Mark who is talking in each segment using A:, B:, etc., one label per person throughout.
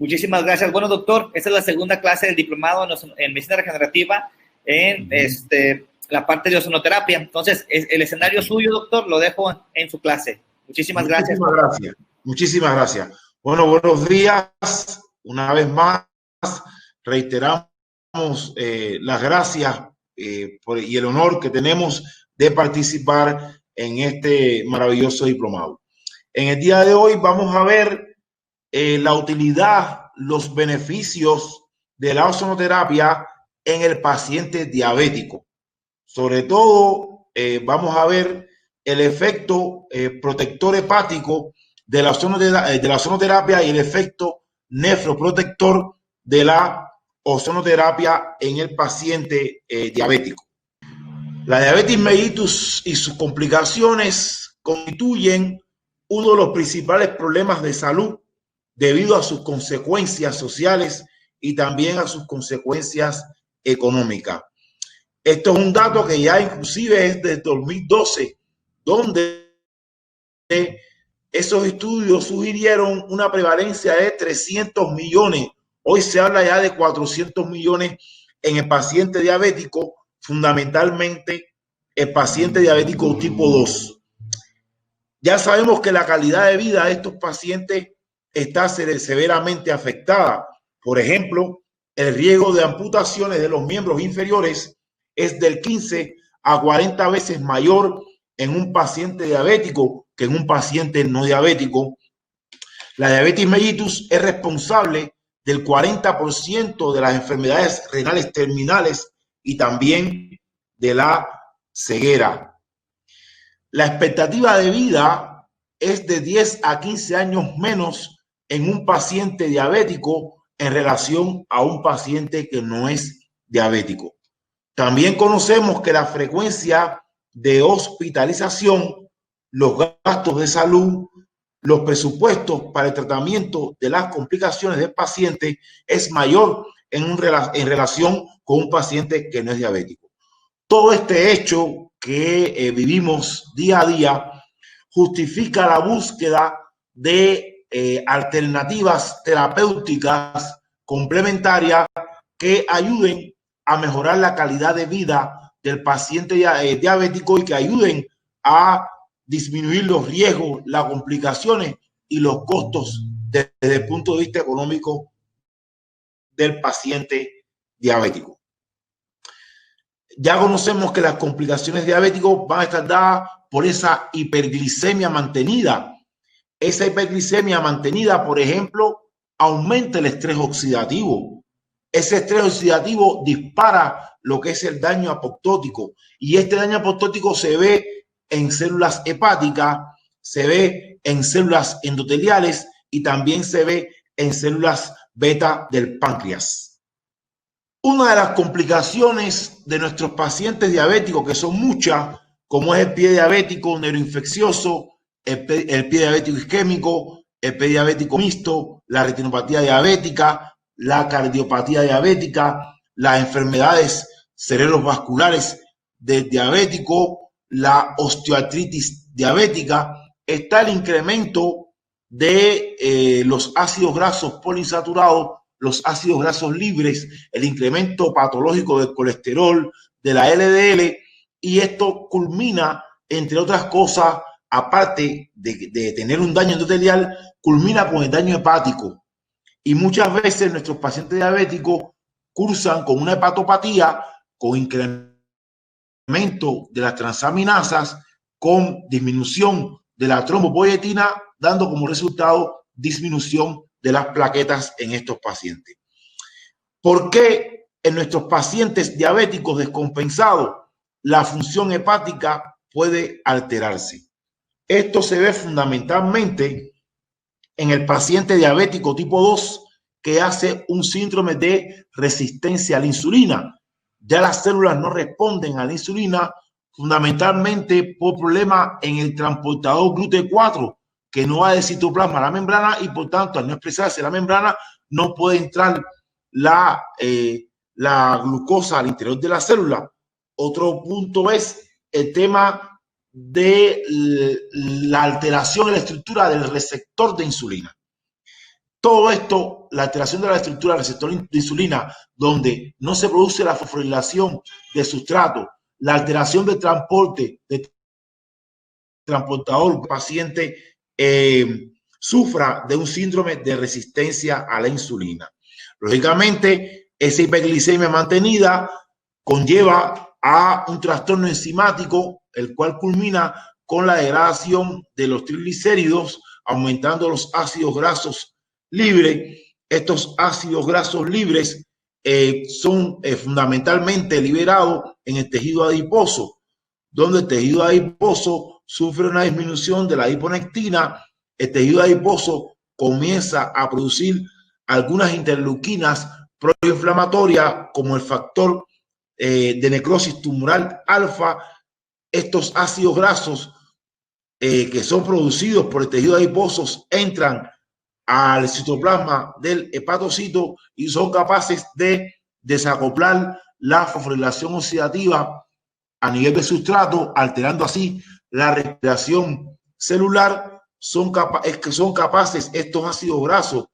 A: Muchísimas gracias. Bueno, doctor, esta es la segunda clase del diplomado en medicina regenerativa en la parte de ozonoterapia. Entonces, el escenario suyo, doctor, lo dejo en su clase. Muchísimas gracias.
B: Muchísimas gracias. Bueno, buenos días. Una vez más, reiteramos las gracias y el honor que tenemos de participar en este maravilloso diplomado. En el día de hoy vamos a ver la utilidad, los beneficios de la ozonoterapia en el paciente diabético. Sobre todo, vamos a ver el efecto protector hepático de la ozonoterapia y el efecto nefroprotector de la ozonoterapia en el paciente diabético. La diabetes mellitus y sus complicaciones constituyen uno de los principales problemas de salud debido a sus consecuencias sociales y también a sus consecuencias económicas. Esto es un dato que ya inclusive es de 2012, donde esos estudios sugirieron una prevalencia de 300 millones. Hoy se habla ya de 400 millones en el paciente diabético, fundamentalmente el paciente diabético tipo 2. Ya sabemos que la calidad de vida de estos pacientes está severamente afectada. Por ejemplo, el riesgo de amputaciones de los miembros inferiores es del 15 a 40 veces mayor en un paciente diabético que en un paciente no diabético. La diabetes mellitus es responsable del 40% de las enfermedades renales terminales y también de la ceguera. La expectativa de vida es de 10 a 15 años menos en un paciente diabético en relación a un paciente que no es diabético. También conocemos que la frecuencia de hospitalización, los gastos de salud, los presupuestos para el tratamiento de las complicaciones del paciente es mayor en relación con un paciente que no es diabético. Todo este hecho que vivimos día a día justifica la búsqueda de alternativas terapéuticas complementarias que ayuden a mejorar la calidad de vida del paciente diabético y que ayuden a disminuir los riesgos, las complicaciones y los costos desde el punto de vista económico del paciente diabético. Ya conocemos que las complicaciones diabéticas van a estar dadas por esa hiperglicemia mantenida. Esa hiperglicemia mantenida, por ejemplo, aumenta el estrés oxidativo. Ese estrés oxidativo dispara lo que es el daño apoptótico y este daño apoptótico se ve en células hepáticas, se ve en células endoteliales y también se ve en células beta del páncreas. Una de las complicaciones de nuestros pacientes diabéticos, que son muchas, como es el pie diabético neuroinfeccioso, el pie diabético isquémico, el pie diabético mixto, la retinopatía diabética, la cardiopatía diabética, las enfermedades cerebrovasculares del diabético, la osteoartritis diabética, está el incremento de los ácidos grasos poliinsaturados, los ácidos grasos libres, el incremento patológico del colesterol, de la LDL, y esto culmina, entre otras cosas, aparte de tener un daño endotelial, culmina con el daño hepático. Y muchas veces nuestros pacientes diabéticos cursan con una hepatopatía, con incremento de las transaminasas, con disminución de la trombopoietina, dando como resultado disminución de las plaquetas en estos pacientes. ¿Por qué en nuestros pacientes diabéticos descompensados la función hepática puede alterarse? Esto se ve fundamentalmente en el paciente diabético tipo 2 que hace un síndrome de resistencia a la insulina. Ya las células no responden a la insulina fundamentalmente por problemas en el transportador GLUT4, que no va de citoplasma a la membrana y por tanto al no expresarse la membrana no puede entrar la glucosa al interior de la célula. Otro punto es el tema de la alteración en la estructura del receptor de insulina. Todo esto, la alteración de la estructura del receptor de insulina, donde no se produce la fosforilación de sustrato, la alteración del transporte, de transportador, el paciente sufra de un síndrome de resistencia a la insulina. Lógicamente, esa hiperglicemia mantenida conlleva a un trastorno enzimático, el cual culmina con la degradación de los triglicéridos, aumentando los ácidos grasos libres. Estos ácidos grasos libres son fundamentalmente liberados en el tejido adiposo, donde el tejido adiposo sufre una disminución de la adiponectina. El tejido adiposo comienza a producir algunas interleuquinas proinflamatorias como el factor de necrosis tumoral alfa. Estos ácidos grasos que son producidos por el tejido adiposo entran al citoplasma del hepatocito y son capaces de desacoplar la fosforilación oxidativa a nivel de sustrato, alterando así la respiración celular. Son capaces estos ácidos grasos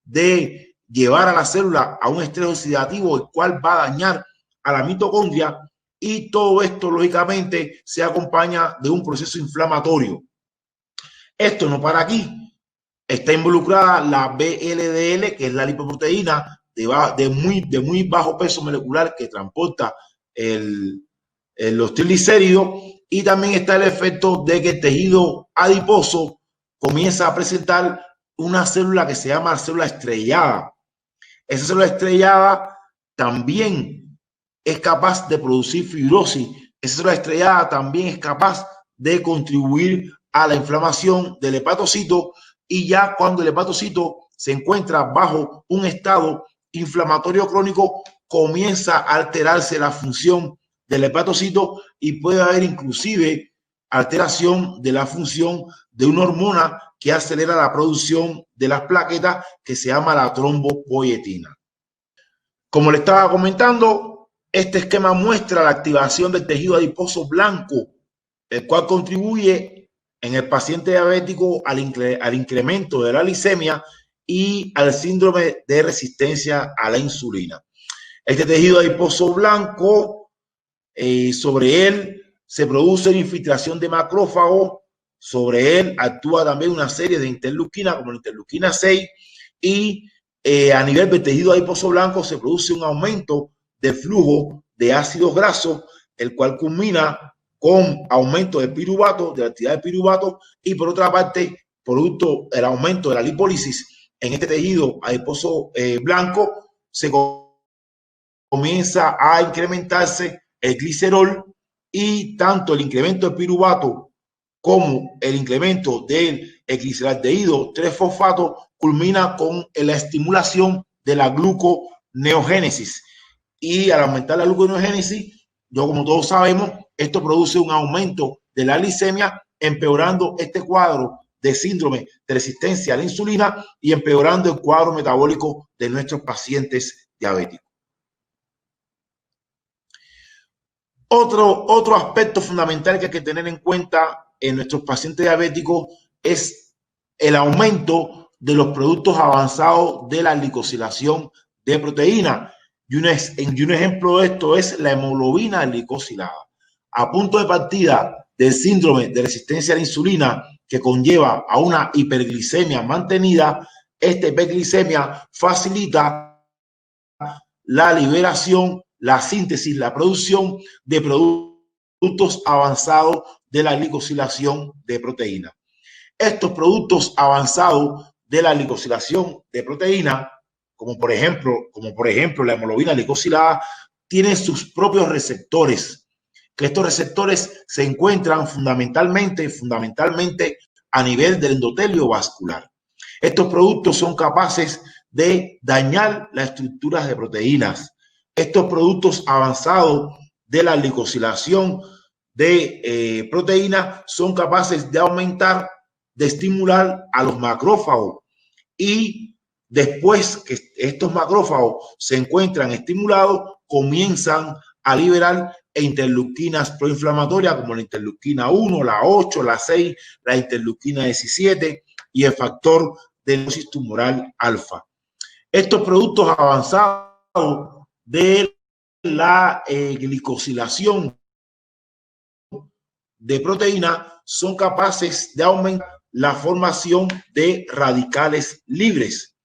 B: de llevar a la célula a un estrés oxidativo, el cual va a dañar a la mitocondria, y todo esto lógicamente se acompaña de un proceso inflamatorio. Esto no para aquí. Está involucrada la VLDL, que es la lipoproteína de muy bajo peso molecular que transporta los triglicéridos, y también está el efecto de que el tejido adiposo comienza a presentar una célula que se llama célula estrellada. Esa célula estrellada también es capaz de producir fibrosis. Esa célula estrellada también es capaz de contribuir a la inflamación del hepatocito, y ya cuando el hepatocito se encuentra bajo un estado inflamatorio crónico, comienza a alterarse la función del hepatocito y puede haber inclusive alteración de la función de una hormona que acelera la producción de las plaquetas, que se llama la trombopoietina. Como le estaba comentando, este esquema muestra la activación del tejido adiposo blanco, el cual contribuye en el paciente diabético al incremento de la glicemia y al síndrome de resistencia a la insulina. Este tejido adiposo blanco, sobre él se produce una infiltración de macrófagos, sobre él actúa también una serie de interleuquinas como la interleuquina 6, y a nivel del tejido adiposo blanco se produce un aumento de flujo de ácidos grasos, el cual culmina con aumento de piruvato, de la actividad de piruvato, y por otra parte, producto del aumento de la lipólisis en este tejido adiposo blanco, se comienza a incrementarse el glicerol, y tanto el incremento del piruvato como el incremento del gliceraldehído 3-fosfato culmina con la estimulación de la gluconeogénesis. Y al aumentar la gluconeogénesis, como todos sabemos, esto produce un aumento de la glicemia, empeorando este cuadro de síndrome de resistencia a la insulina y empeorando el cuadro metabólico de nuestros pacientes diabéticos. Otro aspecto fundamental que hay que tener en cuenta en nuestros pacientes diabéticos es el aumento de los productos avanzados de la glicosilación de proteína. Y un ejemplo de esto es la hemoglobina glicosilada. A punto de partida del síndrome de resistencia a la insulina, que conlleva a una hiperglicemia mantenida, esta hiperglicemia facilita la liberación, la síntesis, la producción de productos avanzados de la glicosilación de proteína. Estos productos avanzados de la glicosilación de proteína, como por ejemplo la hemoglobina glicosilada, tienen sus propios receptores, que estos receptores se encuentran fundamentalmente a nivel del endotelio vascular. Estos productos son capaces de dañar las estructuras de proteínas. Estos productos avanzados de la glicosilación de proteínas son capaces de aumentar, de estimular a los macrófagos, y después que estos macrófagos se encuentran estimulados, comienzan a liberar interleuquinas proinflamatorias como la interleuquina 1, la 8, la 6, la interleuquina 17 y el factor de necrosis tumoral alfa. Estos productos avanzados de la glicosilación de proteína son capaces de aumentar la formación de radicales libres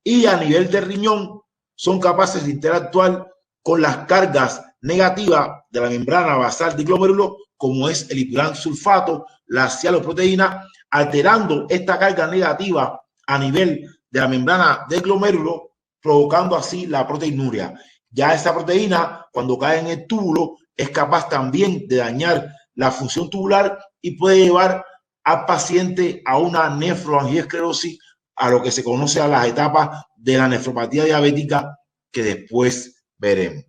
B: y a nivel de riñón son capaces de interactuar con las cargas negativas de la membrana basal del glomérulo, como es el ipurán sulfato, la cialoproteína, alterando esta carga negativa a nivel de la membrana del glomérulo, provocando así la proteinuria. Ya esa proteína, cuando cae en el túbulo, es capaz también de dañar la función tubular y puede llevar al paciente a una nefroangiosclerosis, a lo que se conoce a las etapas de la nefropatía diabética que después veremos.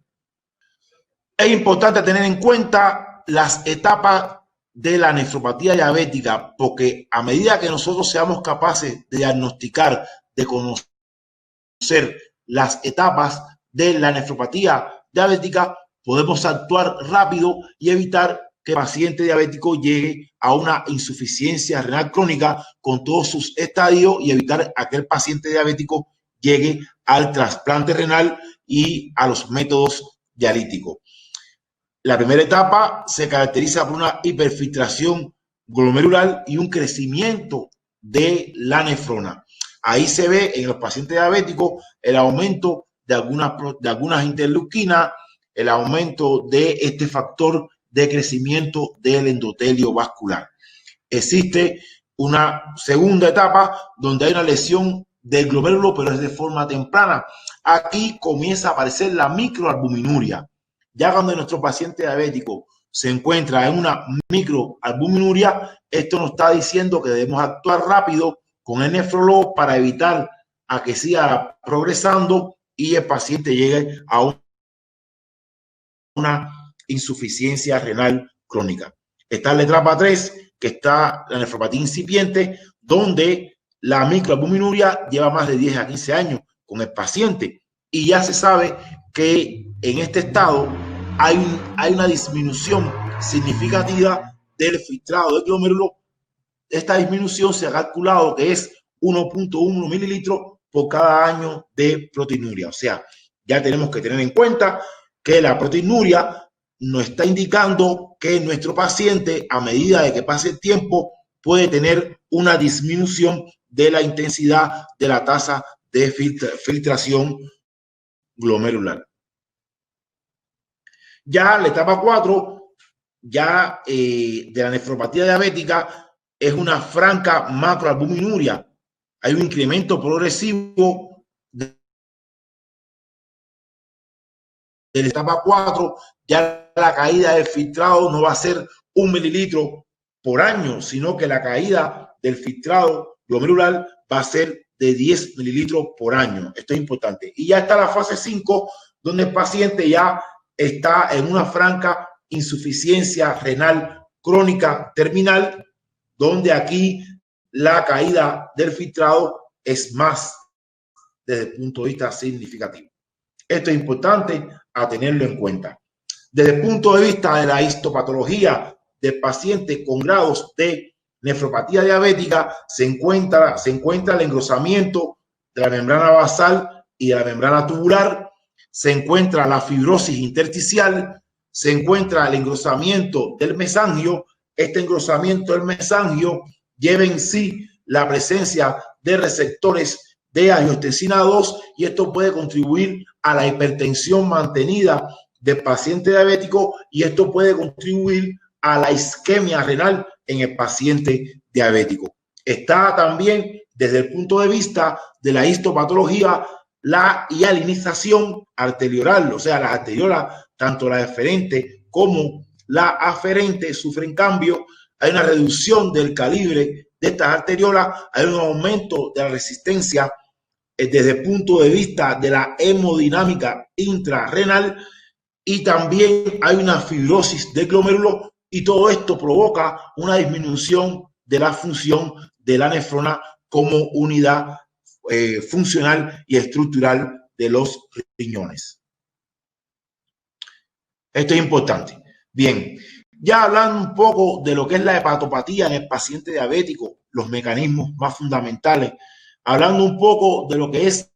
B: Es importante tener en cuenta las etapas de la nefropatía diabética, porque a medida que nosotros seamos capaces de diagnosticar, de conocer las etapas de la nefropatía diabética, podemos actuar rápido y evitar que el paciente diabético llegue a una insuficiencia renal crónica con todos sus estadios y evitar a que el paciente diabético llegue al trasplante renal y a los métodos dialíticos. La primera etapa se caracteriza por una hiperfiltración glomerular y un crecimiento de la nefrona. Ahí se ve en los pacientes diabéticos el aumento de algunas interleuquinas, el aumento de este factor de crecimiento del endotelio vascular. Existe una segunda etapa donde hay una lesión del glomérulo, pero es de forma temprana. Aquí comienza a aparecer la microalbuminuria. Ya cuando nuestro paciente diabético se encuentra en una microalbuminuria, esto nos está diciendo que debemos actuar rápido con el nefrólogo para evitar a que siga progresando y el paciente llegue a una insuficiencia renal crónica. Está la etapa 3, que está la nefropatía incipiente, donde la microalbuminuria lleva más de 10 a 15 años con el paciente y ya se sabe que en este estado hay una disminución significativa del filtrado del glomérulo. Esta disminución se ha calculado que es 1.1 mililitros por cada año de proteinuria. O sea, ya tenemos que tener en cuenta que la proteinuria nos está indicando que nuestro paciente, a medida de que pase el tiempo, puede tener una disminución de la intensidad de la tasa de filtración glomerular. Ya la etapa 4, ya de la nefropatía diabética, es una franca macroalbuminuria. Hay un incremento progresivo de la etapa 4, ya la caída del filtrado no va a ser 1 mililitro por año, sino que la caída del filtrado glomerular va a ser de 10 mililitros por año. Esto es importante. Y ya está la fase 5, donde el paciente ya está en una franca insuficiencia renal crónica terminal, donde aquí la caída del filtrado es más desde el punto de vista significativo. Esto es importante a tenerlo en cuenta. Desde el punto de vista de la histopatología del paciente con grados de nefropatía diabética, se encuentra el engrosamiento de la membrana basal y de la membrana tubular, se encuentra la fibrosis intersticial, se encuentra el engrosamiento del mesangio. Este engrosamiento del mesangio lleva en sí la presencia de receptores de angiotensina 2 y esto puede contribuir a la hipertensión mantenida del paciente diabético y esto puede contribuir a la isquemia renal en el paciente diabético. Está también desde el punto de vista de la histopatología la hialinización arterioral, o sea, las arteriolas, tanto la deferente como la aferente, sufren cambio. Hay una reducción del calibre de estas arteriolas, hay un aumento de la resistencia desde el punto de vista de la hemodinámica intrarrenal y también hay una fibrosis del glomérulo y todo esto provoca una disminución de la función de la nefrona como unidad funcional y estructural de los riñones. Esto es importante. Bien, ya hablando un poco de lo que es la hepatopatía en el paciente diabético, los mecanismos más fundamentales, hablando un poco de lo que es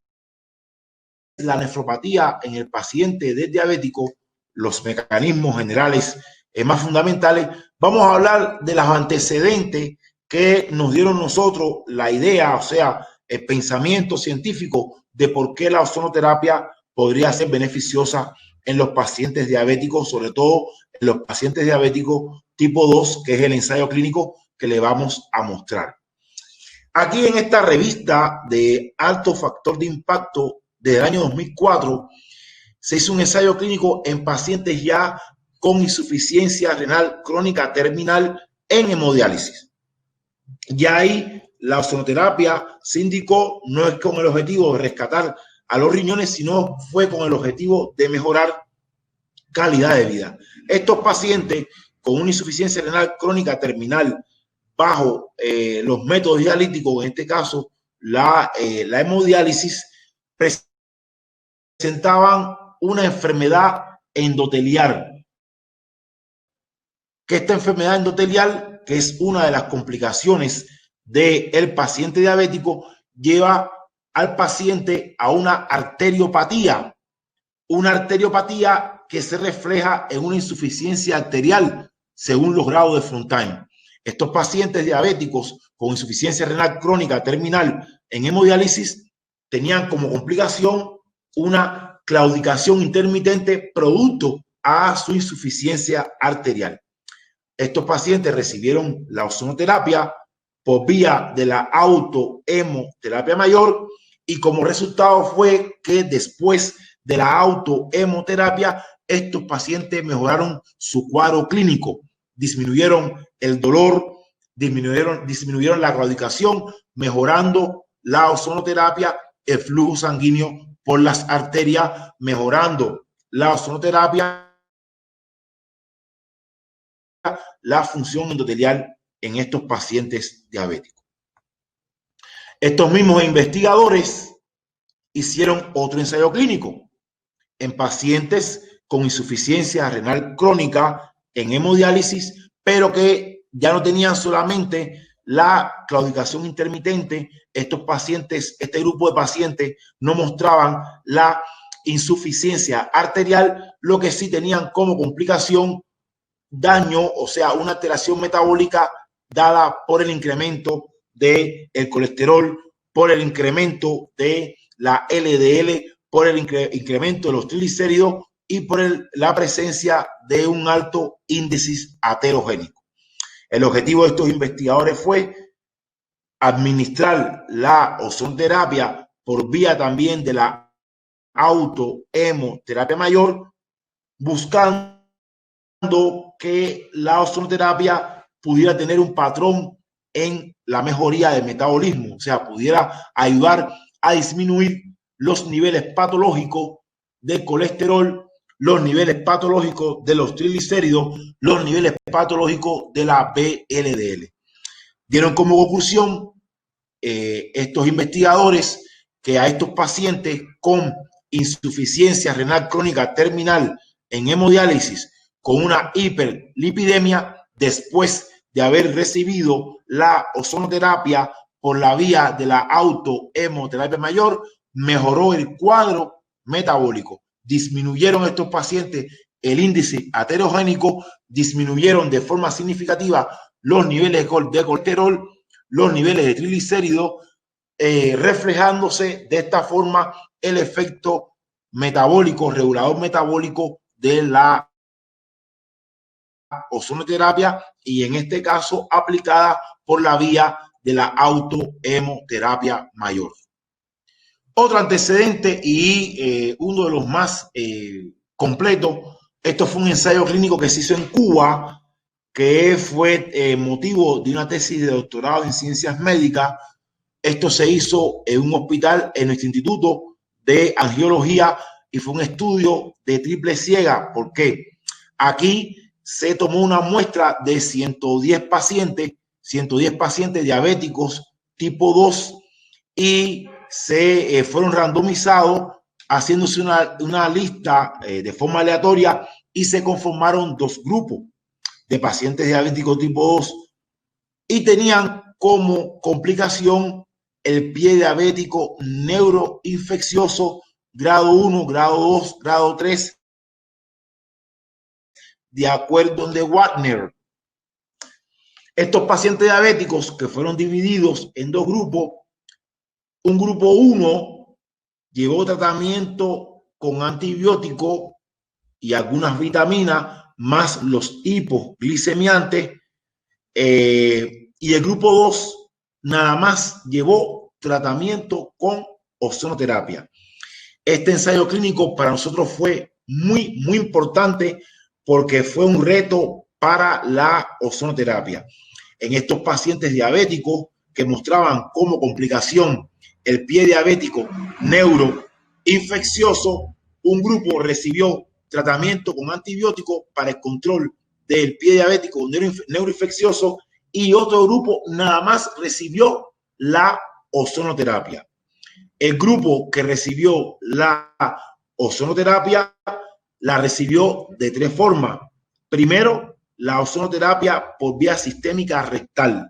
B: la nefropatía en el paciente diabético, los mecanismos generales más fundamentales, vamos a hablar de los antecedentes que nos dieron nosotros la idea, o sea, el pensamiento científico de por qué la ozonoterapia podría ser beneficiosa en los pacientes diabéticos, sobre todo en los pacientes diabéticos tipo 2, que es el ensayo clínico que le vamos a mostrar. Aquí en esta revista de alto factor de impacto del año 2004, se hizo un ensayo clínico en pacientes ya con insuficiencia renal crónica terminal en hemodiálisis. Ya ahí la ozonoterapia se indicó no es con el objetivo de rescatar a los riñones, sino fue con el objetivo de mejorar calidad de vida. Estos pacientes con una insuficiencia renal crónica terminal bajo los métodos dialíticos, en este caso la hemodiálisis, presentaban una enfermedad endotelial. Que esta enfermedad endotelial, que es una de las complicaciones del paciente diabético, lleva al paciente a una arteriopatía que se refleja en una insuficiencia arterial según los grados de Fontaine. Estos pacientes diabéticos con insuficiencia renal crónica terminal en hemodiálisis tenían como complicación una claudicación intermitente producto a su insuficiencia arterial. Estos pacientes recibieron la ozonoterapia por vía de la autohemoterapia mayor y como resultado fue que después de la autohemoterapia estos pacientes mejoraron su cuadro clínico, disminuyeron el dolor, disminuyeron la claudicación, mejorando la ozonoterapia, el flujo sanguíneo por las arterias, mejorando la ozonoterapia, la función endotelial en estos pacientes diabéticos. Estos mismos investigadores hicieron otro ensayo clínico en pacientes con insuficiencia renal crónica en hemodiálisis, pero que ya no tenían solamente la claudicación intermitente. Estos pacientes, este grupo de pacientes no mostraban la insuficiencia arterial, lo que sí tenían como complicación daño, o sea, una alteración metabólica dada por el incremento del colesterol, por el incremento de la LDL, por el incremento de los triglicéridos y por la presencia de un alto índice aterogénico. El objetivo de estos investigadores fue administrar la ozonoterapia por vía también de la autohemoterapia mayor, buscando que la ozonoterapia pudiera tener un patrón en la mejoría del metabolismo, o sea, pudiera ayudar a disminuir los niveles patológicos de colesterol, los niveles patológicos de los triglicéridos, los niveles patológicos de la VLDL. Dieron como conclusión estos investigadores que a estos pacientes con insuficiencia renal crónica terminal en hemodiálisis con una hiperlipidemia después de haber recibido la ozonoterapia por la vía de la autohemoterapia mayor, mejoró el cuadro metabólico. Disminuyeron estos pacientes el índice aterogénico, disminuyeron de forma significativa los niveles de colesterol, los niveles de triglicéridos, reflejándose de esta forma el efecto metabólico, regulador metabólico de la ozonoterapia y en este caso aplicada por la vía de la autohemoterapia mayor. Otro antecedente y uno de los más completos, esto fue un ensayo clínico que se hizo en Cuba, que fue motivo de una tesis de doctorado en ciencias médicas. Esto se hizo en un hospital en nuestro instituto de angiología y fue un estudio de triple ciega. ¿Por qué? Aquí se tomó una muestra de 110 pacientes diabéticos tipo 2 y se fueron randomizados haciéndose una lista de forma aleatoria y se conformaron dos grupos de pacientes diabéticos tipo 2 y tenían como complicación el pie diabético neuroinfeccioso grado 1, grado 2, grado 3, de acuerdo de Wagner. Estos pacientes diabéticos que fueron divididos en dos grupos, un grupo 1 llevó tratamiento con antibiótico y algunas vitaminas, más los hipoglicemiantes, y el grupo 2 nada más llevó tratamiento con ozonoterapia. Este ensayo clínico para nosotros fue muy importante porque fue un reto para la ozonoterapia. En estos pacientes diabéticos que mostraban como complicación el pie diabético neuroinfeccioso, un grupo recibió tratamiento con antibióticos para el control del pie diabético neuroinfeccioso y otro grupo nada más recibió la ozonoterapia. El grupo que recibió la ozonoterapia la recibió de tres formas. Primero, la ozonoterapia por vía sistémica rectal.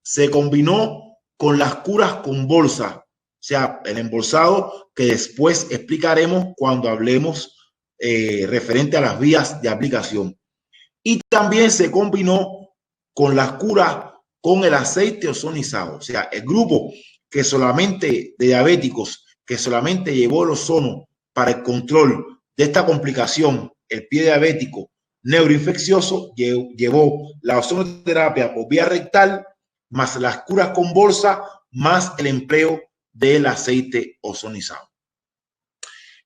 B: Se combinó con las curas con bolsa, o sea, el embolsado que después explicaremos cuando hablemos referente a las vías de aplicación. Y también se combinó con las curas con el aceite ozonizado. O sea, el grupo que solamente de diabéticos, que solamente llevó el ozono para el control de esta complicación, el pie diabético neuroinfeccioso, llevó la ozonoterapia por vía rectal, más las curas con bolsa, más el empleo del aceite ozonizado.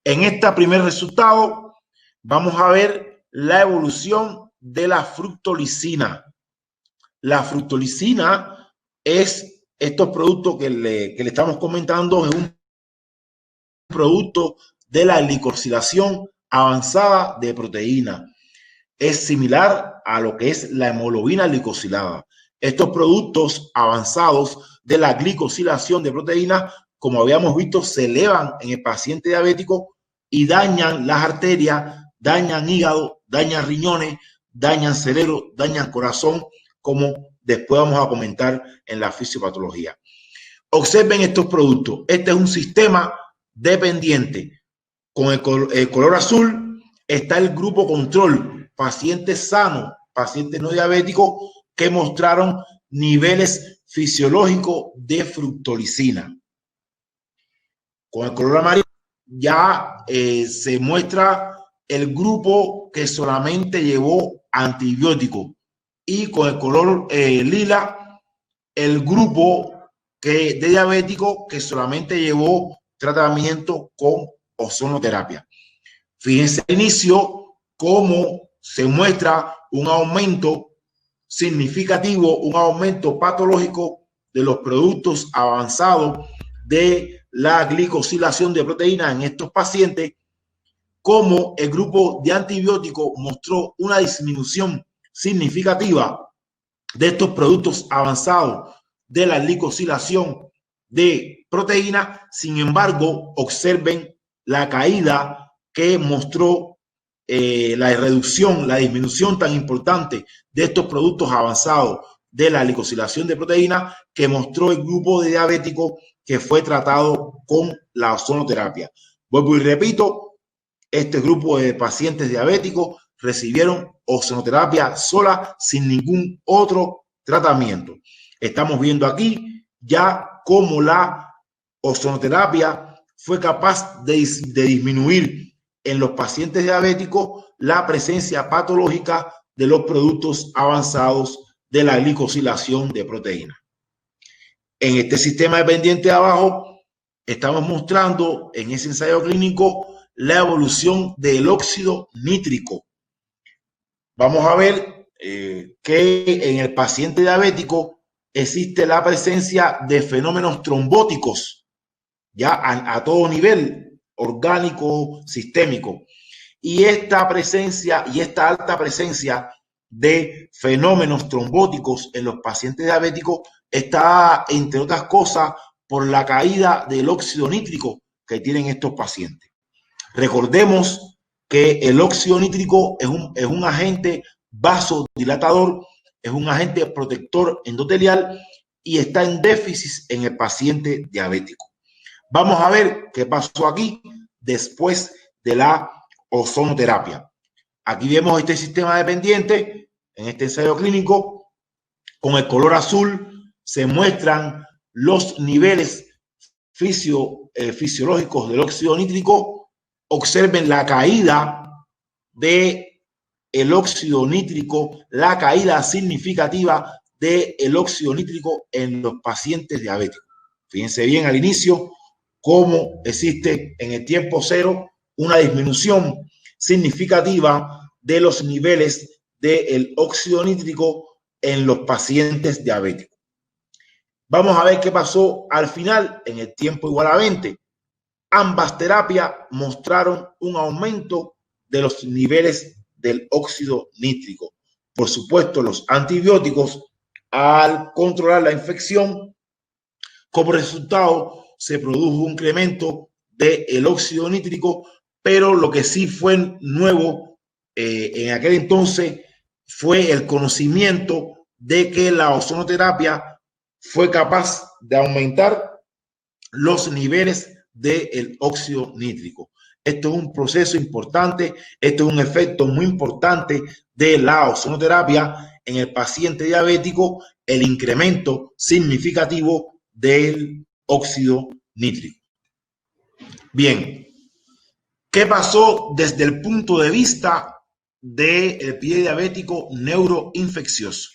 B: En este primer resultado vamos a ver la evolución de la fructolicina. La fructolicina es estos productos que le estamos comentando, es un producto de la glicosilación avanzada de proteína. Es similar a lo que es la hemoglobina glicosilada. Estos productos avanzados de la glicosilación de proteína, como habíamos visto, se elevan en el paciente diabético y dañan las arterias, dañan hígado, dañan riñones, dañan cerebro, dañan corazón, como después vamos a comentar en la fisiopatología. Observen estos productos. Este es un sistema dependiente. Con el color azul está el grupo control, pacientes sanos, pacientes no diabéticos que mostraron niveles fisiológicos de fructolicina. Con el color amarillo ya se muestra el grupo que solamente llevó antibiótico, y con el color lila el grupo de diabético que solamente llevó tratamiento con ozonoterapia. Fíjense al inicio cómo se muestra un aumento significativo, un aumento patológico de los productos avanzados de la glicosilación de proteínas en estos pacientes, como el grupo de antibióticos mostró una disminución significativa de estos productos avanzados de la glicosilación de proteína. Sin embargo, observen la caída que mostró la reducción, la disminución tan importante de estos productos avanzados de la glicosilación de proteína que mostró el grupo de diabéticos que fue tratado con la ozonoterapia. Vuelvo y repito, este grupo de pacientes diabéticos recibieron ozonoterapia sola, sin ningún otro tratamiento. Estamos viendo aquí ya cómo la ozonoterapia fue capaz de disminuir en los pacientes diabéticos la presencia patológica de los productos avanzados de la glicosilación de proteína. En este sistema dependiente de abajo estamos mostrando en ese ensayo clínico la evolución del óxido nítrico. Vamos a ver que en el paciente diabético existe la presencia de fenómenos trombóticos, ya a todo nivel, orgánico, sistémico. Y esta presencia y esta alta presencia de fenómenos trombóticos en los pacientes diabéticos está, entre otras cosas, por la caída del óxido nítrico que tienen estos pacientes. Recordemos que el óxido nítrico es un agente vasodilatador, es un agente protector endotelial y está en déficit en el paciente diabético. Vamos a ver qué pasó aquí después de la ozonoterapia. Aquí vemos este sistema dependiente en este ensayo clínico. Con el color azul se muestran los niveles fisiológicos del óxido nítrico. Observen la caída del óxido nítrico, la caída significativa del óxido nítrico en los pacientes diabéticos. Fíjense bien al inicio cómo existe en el tiempo cero una disminución significativa de los niveles del óxido nítrico en los pacientes diabéticos. Vamos a ver qué pasó al final en el tiempo igual a 20. Ambas terapias mostraron un aumento de los niveles del óxido nítrico. Por supuesto, los antibióticos, al controlar la infección, como resultado se produjo un incremento del óxido nítrico, pero lo que sí fue nuevo en aquel entonces fue el conocimiento de que la ozonoterapia fue capaz de aumentar los niveles del óxido nítrico. Esto es un proceso importante, esto es un efecto muy importante de la ozonoterapia en el paciente diabético, el incremento significativo del óxido nítrico. Bien, ¿qué pasó desde el punto de vista del pie diabético neuroinfeccioso?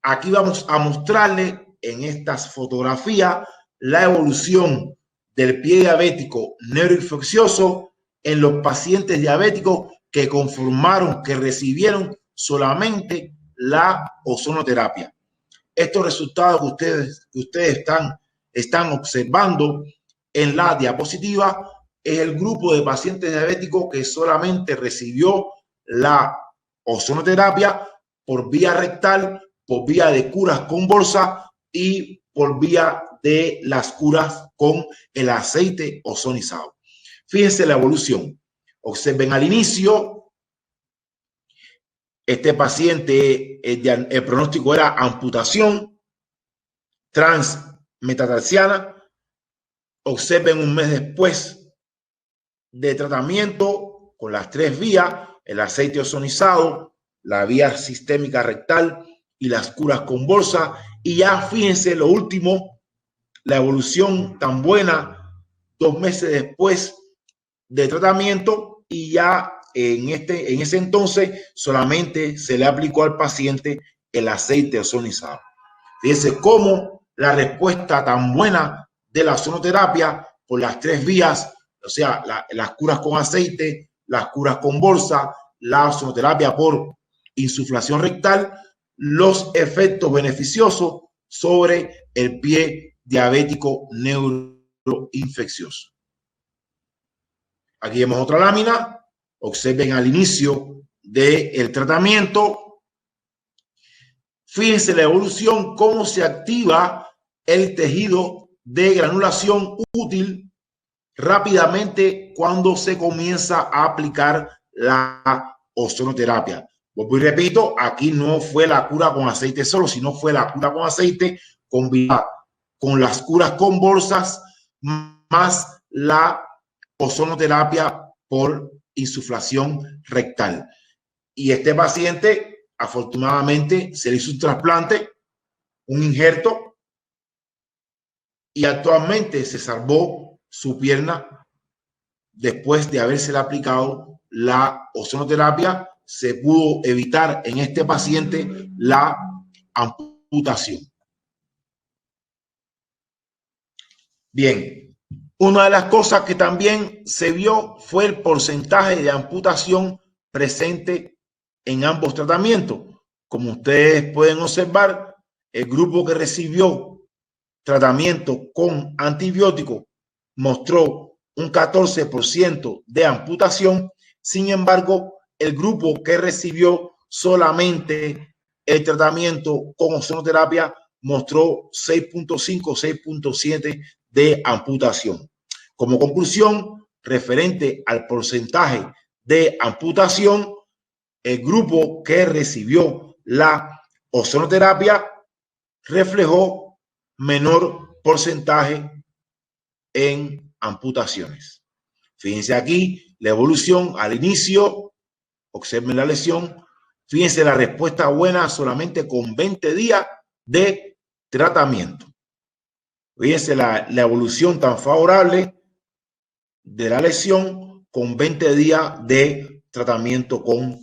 B: Aquí vamos a mostrarle en estas fotografías la evolución del pie diabético neuroinfeccioso en los pacientes diabéticos que conformaron, que recibieron solamente la ozonoterapia. Estos resultados que ustedes están observando en la diapositiva es el grupo de pacientes diabéticos que solamente recibió la ozonoterapia por vía rectal, por vía de curas con bolsa y por vía de las curas con el aceite ozonizado. Fíjense la evolución. Observen al inicio, este paciente, el pronóstico era amputación transmetatarsiana. Observen un mes después de tratamiento con las 3 vías, el aceite ozonizado, la vía sistémica rectal y las curas con bolsa. Y ya fíjense lo último, la evolución tan buena 2 meses después de tratamiento, y ya en ese entonces solamente se le aplicó al paciente el aceite ozonizado. Fíjense cómo la respuesta tan buena de la ozonoterapia por las 3 vías, o sea, las curas con aceite, las curas con bolsa, la ozonoterapia por insuflación rectal, los efectos beneficiosos sobre el pie diabético neuroinfeccioso. Aquí vemos otra lámina. Observen al inicio del tratamiento. Fíjense la evolución, cómo se activa el tejido de granulación útil rápidamente cuando se comienza a aplicar la ozonoterapia. Vuelvo y repito, aquí no fue la cura con aceite solo, sino fue la cura con aceite combinada con las curas con bolsas más la ozonoterapia por insuflación rectal. Y este paciente, afortunadamente, se le hizo un trasplante, un injerto, y actualmente se salvó su pierna después de haberse aplicado la ozonoterapia. Se pudo evitar en este paciente la amputación. Bien, una de las cosas que también se vio fue el porcentaje de amputación presente en ambos tratamientos. Como ustedes pueden observar, el grupo que recibió tratamiento con antibiótico mostró un 14% de amputación. Sin embargo, el grupo que recibió solamente el tratamiento con ozonoterapia mostró 6.5, 6.7 de amputación. Como conclusión, referente al porcentaje de amputación, el grupo que recibió la ozonoterapia reflejó menor porcentaje en amputaciones. Fíjense aquí la evolución al inicio, observen la lesión. Fíjense la respuesta buena solamente con 20 días de tratamiento. Fíjense la evolución tan favorable de la lesión con 20 días de tratamiento con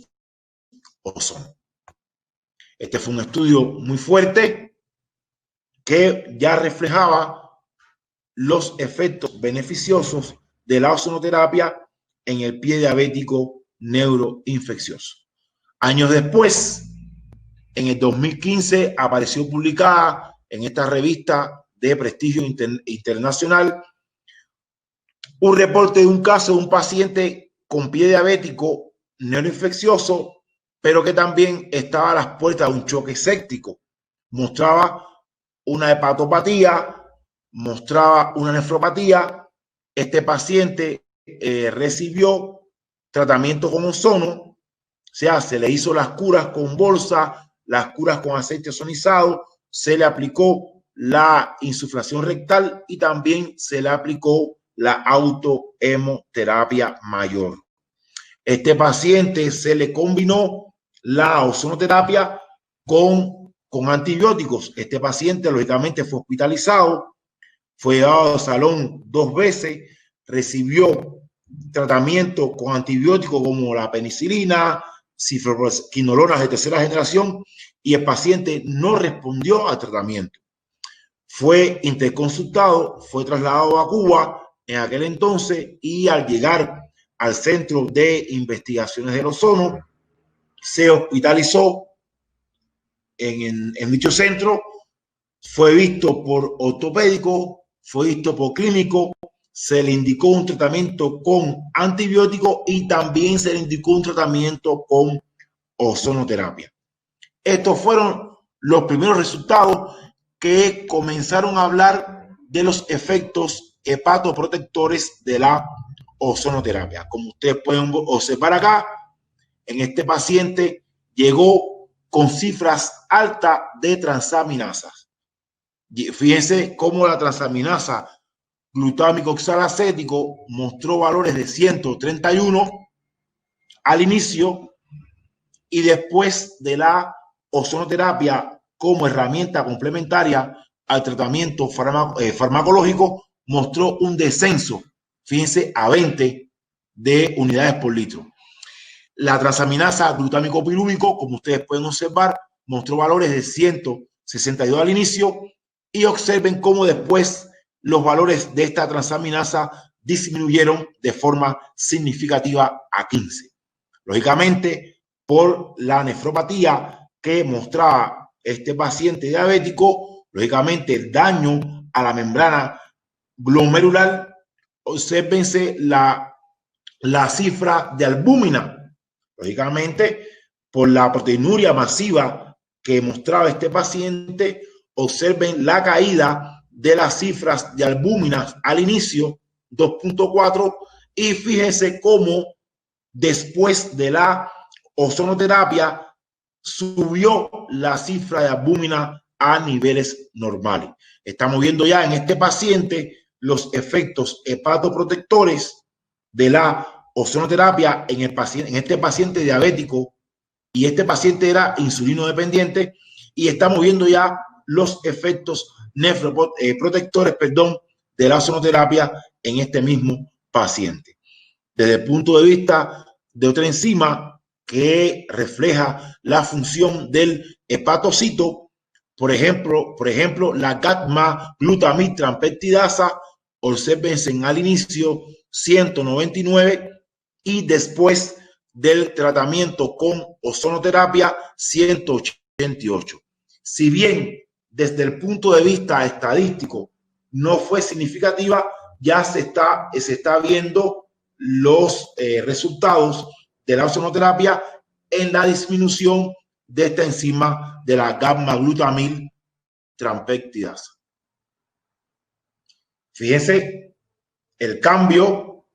B: ozono. Este fue un estudio muy fuerte que ya reflejaba los efectos beneficiosos de la ozonoterapia en el pie diabético neuroinfeccioso. Años después, en el 2015, apareció publicada en esta revista de prestigio internacional un reporte de un caso de un paciente con pie diabético neuroinfeccioso, pero que también estaba a las puertas de un choque séptico. Mostraba una hepatopatía, mostraba una nefropatía. Este paciente recibió tratamiento con ozono, o sea, se le hizo las curas con bolsa, las curas con aceite ozonizado, se le aplicó la insuflación rectal y también se le aplicó la autohemoterapia mayor. Este paciente se le combinó la ozonoterapia con antibióticos. Este paciente lógicamente fue hospitalizado, fue llevado al salón 2 veces, recibió tratamiento con antibióticos como la penicilina, quinolonas de tercera generación, y el paciente no respondió al tratamiento. Fue interconsultado, fue trasladado a Cuba en aquel entonces, y al llegar al Centro de Investigaciones del Ozono, se hospitalizó en dicho centro, fue visto por ortopédico, fue visto por clínico, se le indicó un tratamiento con antibiótico y también se le indicó un tratamiento con ozonoterapia. Estos fueron los primeros resultados que comenzaron a hablar de los efectos hepatoprotectores de la ozonoterapia. Como ustedes pueden observar acá, en este paciente llegó con cifras altas de transaminasas. Fíjense cómo la transaminasa glutámico oxalacético mostró valores de 131 al inicio, y después de la ozonoterapia como herramienta complementaria al tratamiento farmacológico mostró un descenso, fíjense, a 20 de unidades por litro. La transaminasa glutámico pirúvico, como ustedes pueden observar, mostró valores de 162 al inicio, y observen cómo después los valores de esta transaminasa disminuyeron de forma significativa a 15. Lógicamente, por la nefropatía que mostraba este paciente diabético, lógicamente el daño a la membrana glomerular, obsérvense la cifra de albúmina. Lógicamente, por la proteinuria masiva que mostraba este paciente, observen la caída de las cifras de albúminas al inicio, 2.4, y fíjense cómo después de la ozonoterapia subió la cifra de albúmina a niveles normales. Estamos viendo ya en este paciente los efectos hepatoprotectores de la ozonoterapia en este paciente diabético, y este paciente era insulino dependiente, y estamos viendo ya los efectos nefroprotectores, de la ozonoterapia en este mismo paciente. Desde el punto de vista de otra enzima que refleja la función del hepatocito, por ejemplo, la gamma-glutamiltrampeptidasa, obsérvense al inicio 199 y después del tratamiento con ozonoterapia 188. Si bien desde el punto de vista estadístico no fue significativa, ya se está viendo los resultados de la ozonoterapia en la disminución de esta enzima de la gamma-glutamiltrampeptidasa. Fíjense el cambio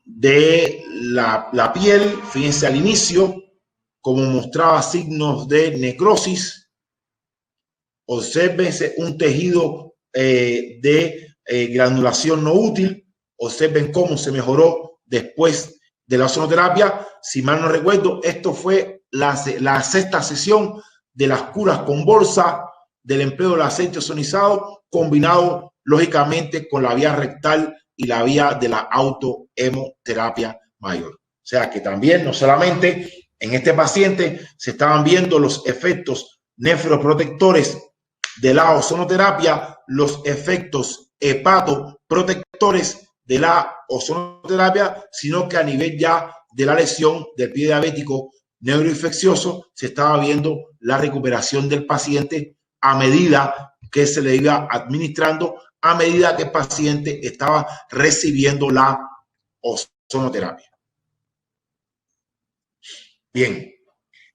B: de la piel, fíjense al inicio, como mostraba signos de necrosis. Obsérvense un tejido de granulación no útil. Observen cómo se mejoró después de la ozonoterapia. Si mal no recuerdo, esto fue la sexta sesión de las curas con bolsa, del empleo del aceite ozonizado, combinado lógicamente con la vía rectal y la vía de la autohemoterapia mayor. O sea que también no solamente en este paciente se estaban viendo los efectos nefroprotectores de la ozonoterapia, los efectos hepatoprotectores de la ozonoterapia, sino que a nivel ya de la lesión del pie diabético neuroinfeccioso se estaba viendo la recuperación del paciente a medida que se le iba administrando, a medida que el paciente estaba recibiendo la ozonoterapia. Bien,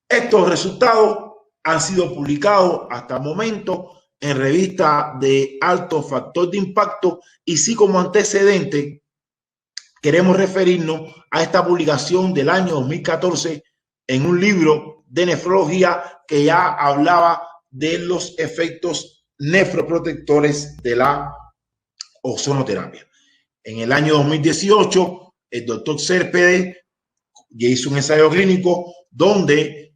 B: estos resultados han sido publicados hasta el momento en revistas de alto factor de impacto, y sí, como antecedente queremos referirnos a esta publicación del año 2014 en un libro de nefrología que ya hablaba de los efectos nefroprotectores de la ozonoterapia. En el año 2018, el doctor Cérpedes ya hizo un ensayo clínico donde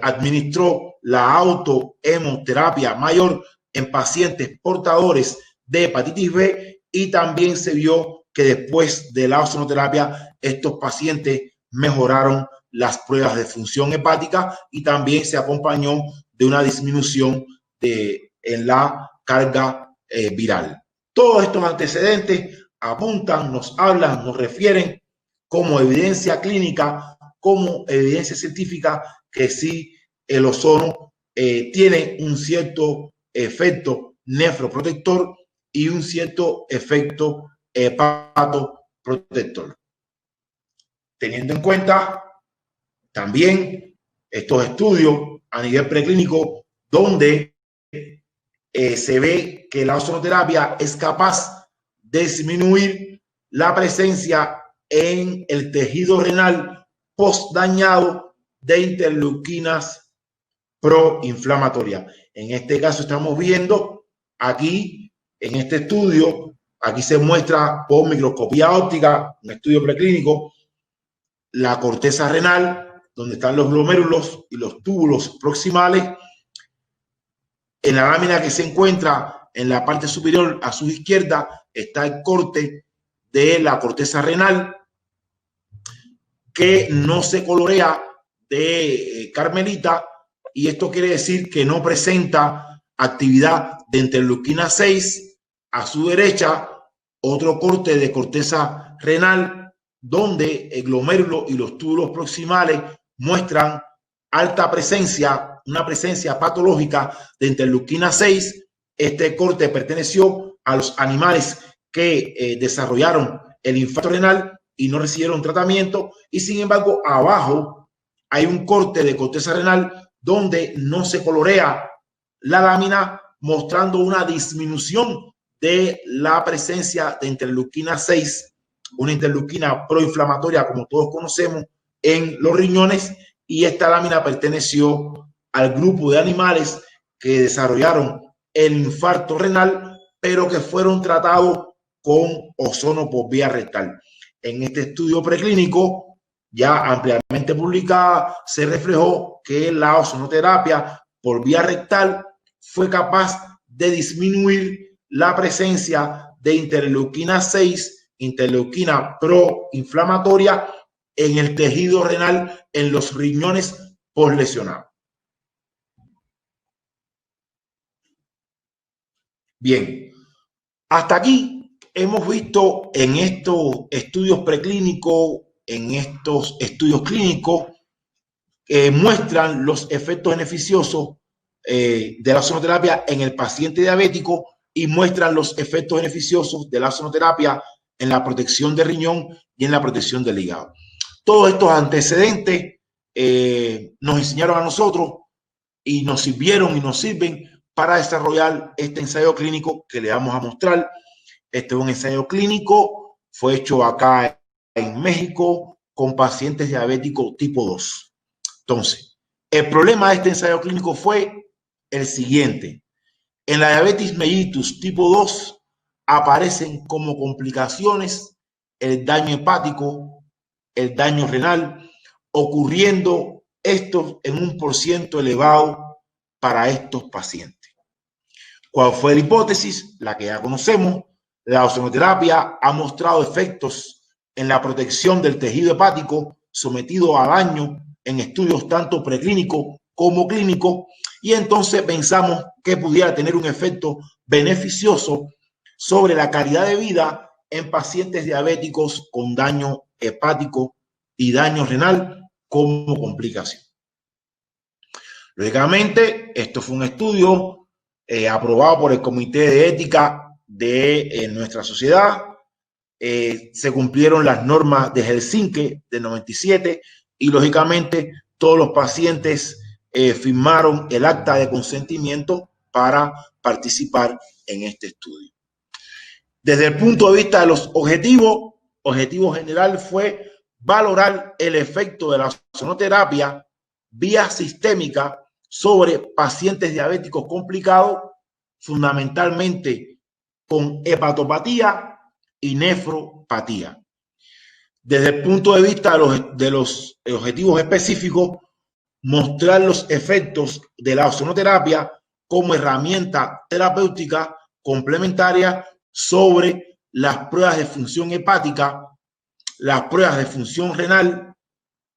B: administró la autohemoterapia mayor en pacientes portadores de hepatitis B, y también se vio que después de la ozonoterapia estos pacientes mejoraron las pruebas de función hepática, y también se acompañó de una disminución en la carga viral. Todos estos antecedentes apuntan, nos hablan, nos refieren como evidencia clínica, como evidencia científica, que sí, el ozono tiene un cierto efecto nefroprotector y un cierto efecto hepatoprotector. Teniendo en cuenta también estos estudios a nivel preclínico, donde se ve que la ozonoterapia es capaz de disminuir la presencia en el tejido renal post dañado de interleuquinas proinflamatorias. En este caso estamos viendo aquí, en este estudio, aquí se muestra por microscopía óptica, un estudio preclínico, la corteza renal, donde están los glomérulos y los túbulos proximales. En la lámina que se encuentra en la parte superior a su izquierda está el corte de la corteza renal, que no se colorea de carmelita, y esto quiere decir que no presenta actividad de interleuquina 6. A su derecha, otro corte de corteza renal, donde el glomérulo y los túbulos proximales muestran alta presencia, una presencia patológica de interleuquina 6. Este corte perteneció a los animales que desarrollaron el infarto renal y no recibieron tratamiento, y sin embargo abajo hay un corte de corteza renal donde no se colorea la lámina, mostrando una disminución de la presencia de interleuquina 6, una interleuquina proinflamatoria como todos conocemos en los riñones, y esta lámina perteneció al grupo de animales que desarrollaron el infarto renal, pero que fueron tratados con ozono por vía rectal. En este estudio preclínico, ya ampliamente publicada, se reflejó que la ozonoterapia por vía rectal fue capaz de disminuir la presencia de interleuquina 6, interleuquina proinflamatoria, en el tejido renal, en los riñones postlesionados. Bien, hasta aquí hemos visto en estos estudios preclínicos, en estos estudios clínicos, muestran los efectos beneficiosos de la ozonoterapia en el paciente diabético, y muestran los efectos beneficiosos de la ozonoterapia en la protección del riñón y en la protección del hígado. Todos estos antecedentes nos enseñaron a nosotros y nos sirvieron y nos sirven para desarrollar este ensayo clínico que le vamos a mostrar. Este es un ensayo clínico, fue hecho acá en México con pacientes diabéticos tipo 2. Entonces, el problema de este ensayo clínico fue el siguiente. En la diabetes mellitus tipo 2 aparecen como complicaciones el daño hepático, el daño renal, ocurriendo esto en un % elevado para estos pacientes. ¿Cuál fue la hipótesis? La que ya conocemos. La ozonoterapia ha mostrado efectos en la protección del tejido hepático sometido a daño en estudios tanto preclínicos como clínicos, y entonces pensamos que pudiera tener un efecto beneficioso sobre la calidad de vida en pacientes diabéticos con daño hepático y daño renal como complicación. Lógicamente, esto fue un estudio aprobado por el Comité de Ética de nuestra sociedad. Se cumplieron las normas de Helsinki del 97 y lógicamente todos los pacientes firmaron el acta de consentimiento para participar en este estudio. Desde el punto de vista de los objetivos, objetivo general fue valorar el efecto de la ozonoterapia vía sistémica sobre pacientes diabéticos complicados, fundamentalmente con hepatopatía y nefropatía. Desde el punto de vista de los objetivos específicos, mostrar los efectos de la ozonoterapia como herramienta terapéutica complementaria sobre las pruebas de función hepática, las pruebas de función renal,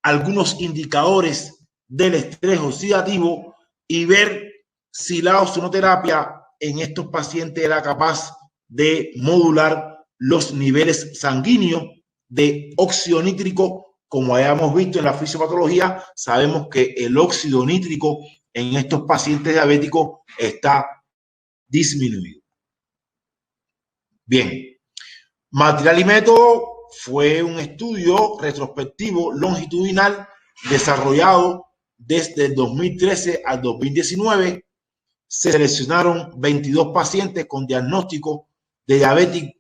B: algunos indicadores del estrés oxidativo y ver si la ozonoterapia en estos pacientes era capaz de modular los niveles sanguíneos de óxido nítrico. Como hayamos visto en la fisiopatología, sabemos que el óxido nítrico en estos pacientes diabéticos está disminuido. Bien, material y método fue un estudio retrospectivo longitudinal desarrollado desde el 2013 al 2019. Se seleccionaron 22 pacientes con diagnóstico de diabetes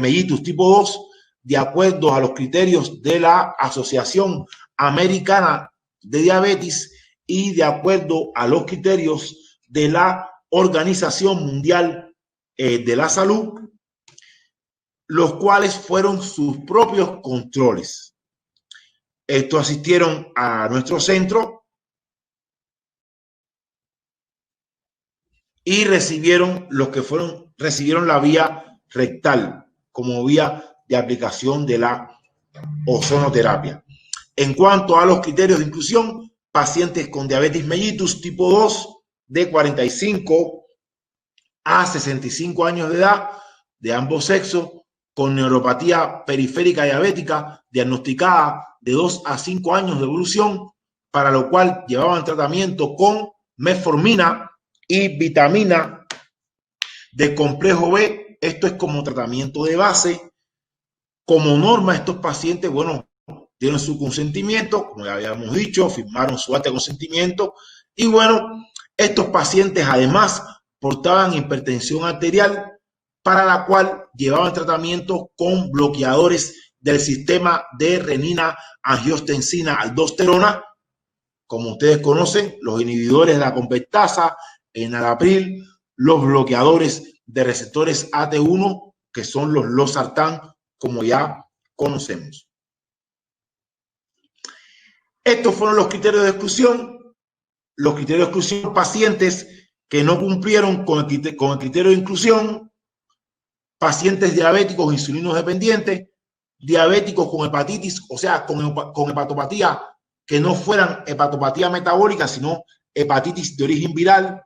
B: mellitus tipo 2 de acuerdo a los criterios de la Asociación Americana de Diabetes y de acuerdo a los criterios de la Organización Mundial de la Salud, los cuales fueron sus propios controles. Estos asistieron a nuestro centro y recibieron la vía rectal como vía de aplicación de la ozonoterapia. En cuanto a los criterios de inclusión, pacientes con diabetes mellitus tipo 2 de 45 a 65 años de edad, de ambos sexos, con neuropatía periférica diabética diagnosticada de 2 a 5 años de evolución, para lo cual llevaban tratamiento con metformina y vitamina de complejo B. Esto es como tratamiento de base. Como norma, estos pacientes, bueno, dieron su consentimiento, como ya habíamos dicho, firmaron su acta de consentimiento. Y bueno, estos pacientes además portaban hipertensión arterial, para la cual llevaban tratamiento con bloqueadores del sistema de renina-angiotensina-aldosterona. Como ustedes conocen, los inhibidores de la compactasa, enalapril, los bloqueadores de receptores AT1, que son los losartán, como ya conocemos. Estos fueron los criterios de exclusión. Los criterios de exclusión: pacientes que no cumplieron con el criterio de inclusión, pacientes diabéticos insulinos dependientes, diabéticos con hepatitis, o sea, con hepatopatía que no fueran hepatopatía metabólica, sino hepatitis de origen viral,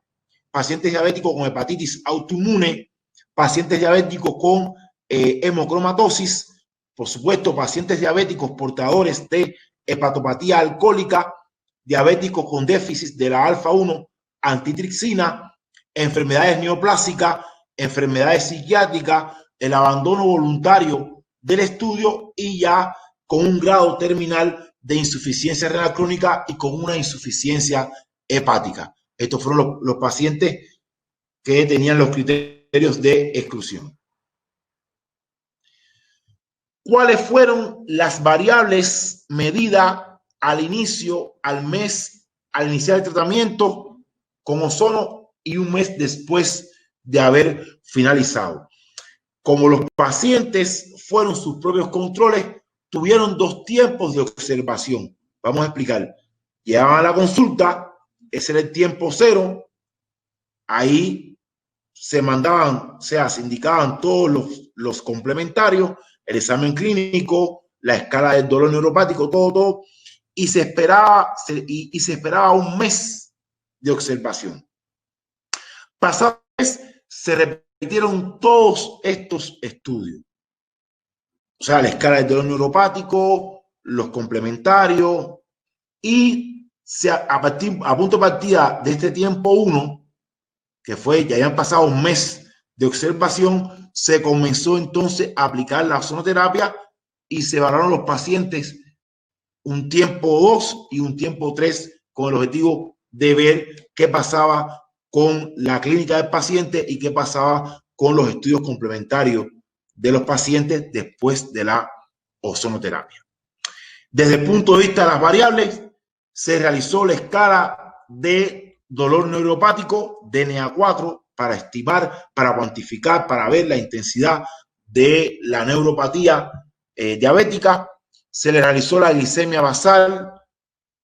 B: pacientes diabéticos con hepatitis autoinmune, pacientes diabéticos con hemocromatosis, por supuesto, pacientes diabéticos portadores de hepatopatía alcohólica, diabéticos con déficit de la alfa-1 antitripsina, enfermedades neoplásicas, enfermedades psiquiátricas, el abandono voluntario del estudio y ya con un grado terminal de insuficiencia renal crónica y con una insuficiencia hepática. Estos fueron los pacientes que tenían los criterios de exclusión. ¿Cuáles fueron las variables medidas al inicio, al mes, al iniciar el tratamiento? con ozono y un mes después de haber finalizado. Como los pacientes fueron sus propios controles, tuvieron 2 tiempos de observación. Vamos a explicar. Llegaban a la consulta, ese era el tiempo 0. Ahí se mandaban, o sea, se indicaban todos los complementarios, el examen clínico, la escala del dolor neuropático, todo, y se esperaba un mes de observación. Pasado el mes, se repitieron todos estos estudios. O sea, la escala del dolor neuropático, los complementarios, y a punto de partida de este tiempo 1, que fue, ya habían pasado un mes de observación, se comenzó entonces a aplicar la ozonoterapia y se evaluaron los pacientes un tiempo 2 y un tiempo 3 con el objetivo de ver qué pasaba con la clínica del paciente y qué pasaba con los estudios complementarios de los pacientes después de la ozonoterapia. Desde el punto de vista de las variables, se realizó la escala de dolor neuropático DNA4 para estimar, para cuantificar, para ver la intensidad de la neuropatía diabética. Se le realizó la glicemia basal,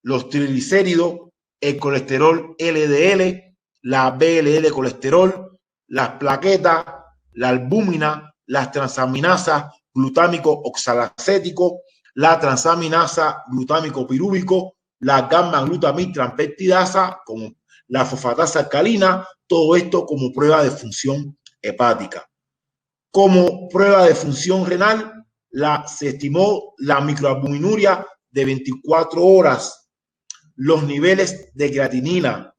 B: los triglicéridos, el colesterol LDL, la BLL colesterol, las plaquetas, la albúmina, las transaminasas glutámico oxalacético, la transaminasa glutámico pirúvico, la gamma glutamil transpeptidasa, como la fosfatasa alcalina, todo esto como prueba de función hepática. Como prueba de función renal, se estimó la microalbuminuria de 24 horas, los niveles de creatinina